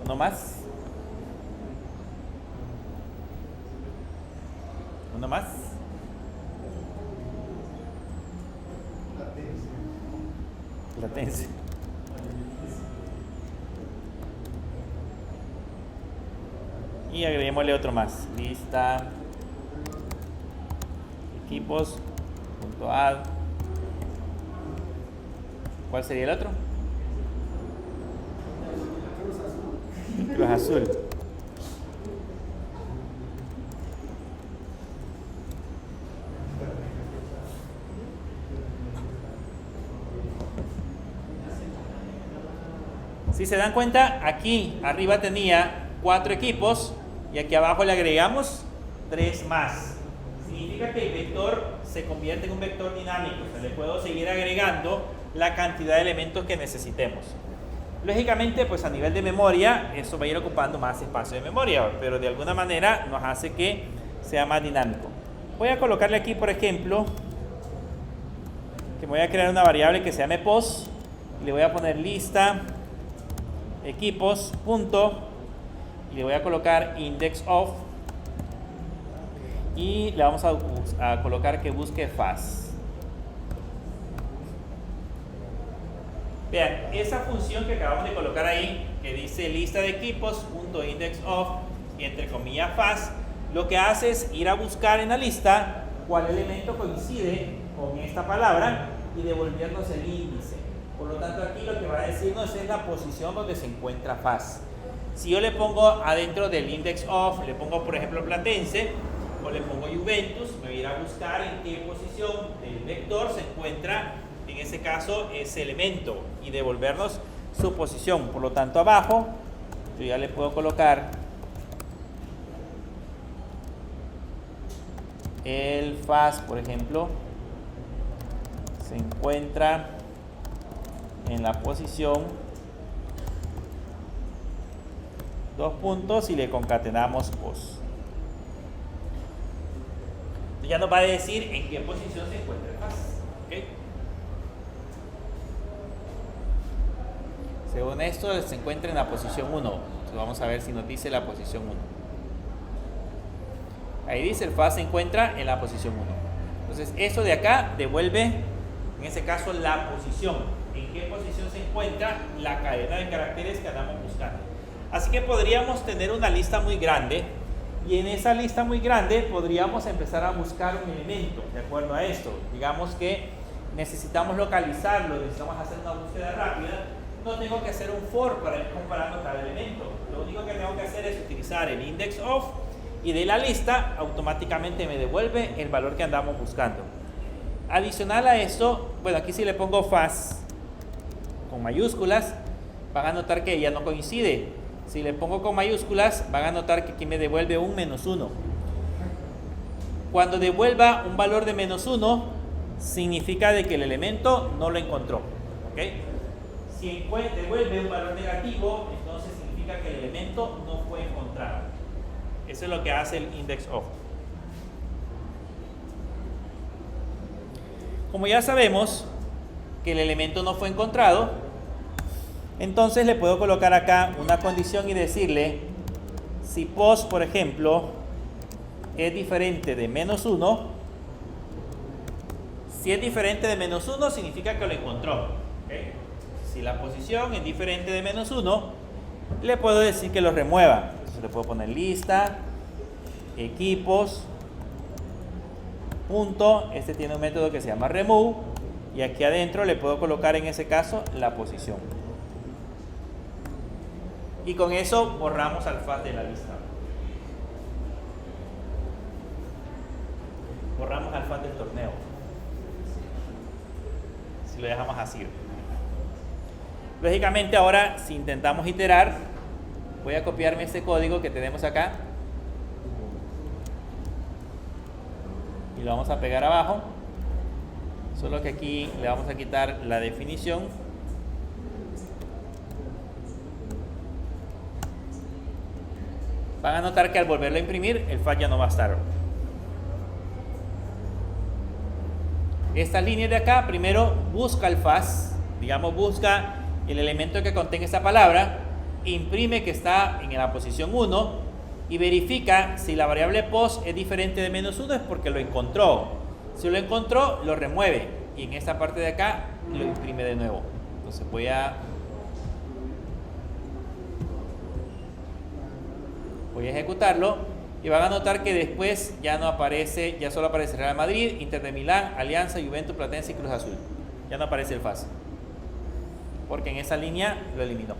Uno más. Uno más. Latencia. Y agreguémosle otro más. Lista equipos punto add. ¿Cuál sería el otro? Cruz Azul. Si se dan cuenta, aquí arriba tenía 4 equipos y aquí abajo le agregamos 3 más. Significa que el vector se convierte en un vector dinámico. O sea, le puedo seguir agregando la cantidad de elementos que necesitemos. Lógicamente, pues a nivel de memoria, eso va a ir ocupando más espacio de memoria, pero de alguna manera nos hace que sea más dinámico. Voy a colocarle aquí, por ejemplo, que me voy a crear una variable que se llame post. Le voy a poner lista equipos punto y le voy a colocar index of y le vamos a colocar que busque FAS. Vean, esa función que acabamos de colocar ahí, que dice lista de equipos punto index of y entre comillas FAS, lo que hace es ir a buscar en la lista cuál elemento coincide con esta palabra y devolvernos el índice. Por lo tanto, aquí lo que va a decirnos es la posición donde se encuentra FAS. Si yo le pongo adentro del index of, le pongo por ejemplo Platense o le pongo Juventus, me voy a ir a buscar en qué posición del vector se encuentra, en ese caso, ese elemento y devolvernos su posición. Por lo tanto, abajo, yo ya le puedo colocar el faz, por ejemplo, se encuentra en la posición 2 puntos y le concatenamos pos. Entonces ya nos va a decir en qué posición se encuentra el faz. ¿Okay? Según esto, se encuentra en la posición 1. Entonces vamos a ver si nos dice la posición 1. Ahí dice el faz se encuentra en la posición 1. Entonces esto de acá devuelve, en ese caso, la posición. En qué posición se encuentra la cadena de caracteres que andamos buscando. Así que podríamos tener una lista muy grande y en esa lista muy grande podríamos empezar a buscar un elemento de acuerdo a esto. Digamos que necesitamos localizarlo, necesitamos hacer una búsqueda rápida. No tengo que hacer un for para ir comparando cada elemento. Lo único que tengo que hacer es utilizar el index of y de la lista automáticamente me devuelve el valor que andamos buscando. Adicional a esto, bueno, aquí si le pongo faz con mayúsculas, van a notar que ya no coincide. Si le pongo con mayúsculas, van a notar que aquí me devuelve un -1. Cuando devuelva un valor de -1, significa de que el elemento no lo encontró. ¿Okay? Si devuelve un valor negativo, entonces significa que el elemento no fue encontrado. Eso es lo que hace el index of. Como ya sabemos que el elemento no fue encontrado, entonces le puedo colocar acá una condición y decirle si pos, por ejemplo, es diferente de -1. Si es diferente de -1 significa que lo encontró. ¿Okay? Si la posición es diferente de -1, le puedo decir que lo remueva. Entonces le puedo poner lista, equipos, punto. Este tiene un método que se llama remove. Y aquí adentro le puedo colocar en ese caso la posición. Y con eso borramos al faz de la lista. Borramos al faz del torneo. Si lo dejamos así. Lógicamente ahora si intentamos iterar, voy a copiarme este código que tenemos acá. Y lo vamos a pegar abajo. Solo que aquí le vamos a quitar la definición. Van a notar que al volverlo a imprimir, el faz ya no va a estar. Esta línea de acá, primero busca el faz, digamos busca el elemento que contenga esta palabra, imprime que está en la posición 1 y verifica si la variable pos es diferente de -1 es porque lo encontró. Si lo encontró, lo remueve y en esta parte de acá lo imprime de nuevo. Entonces voy a ejecutarlo y van a notar que después ya no aparece, ya solo aparece Real Madrid, Inter de Milán, Alianza, Juventus, Platense y Cruz Azul. Ya no aparece el faz porque en esa línea lo eliminó.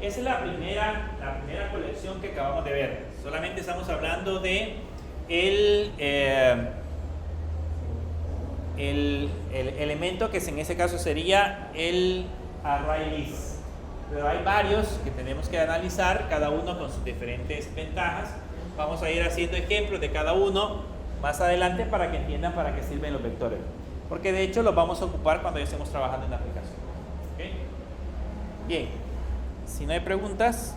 Esa es la primera colección que acabamos de ver. Solamente estamos hablando de el elemento que en ese caso sería el array list. Pero hay varios que tenemos que analizar, cada uno con sus diferentes ventajas. Vamos a ir haciendo ejemplos de cada uno más adelante para que entiendan para qué sirven los vectores. Porque de hecho los vamos a ocupar cuando ya estemos trabajando en la aplicación. ¿Okay? Bien. Si no hay preguntas,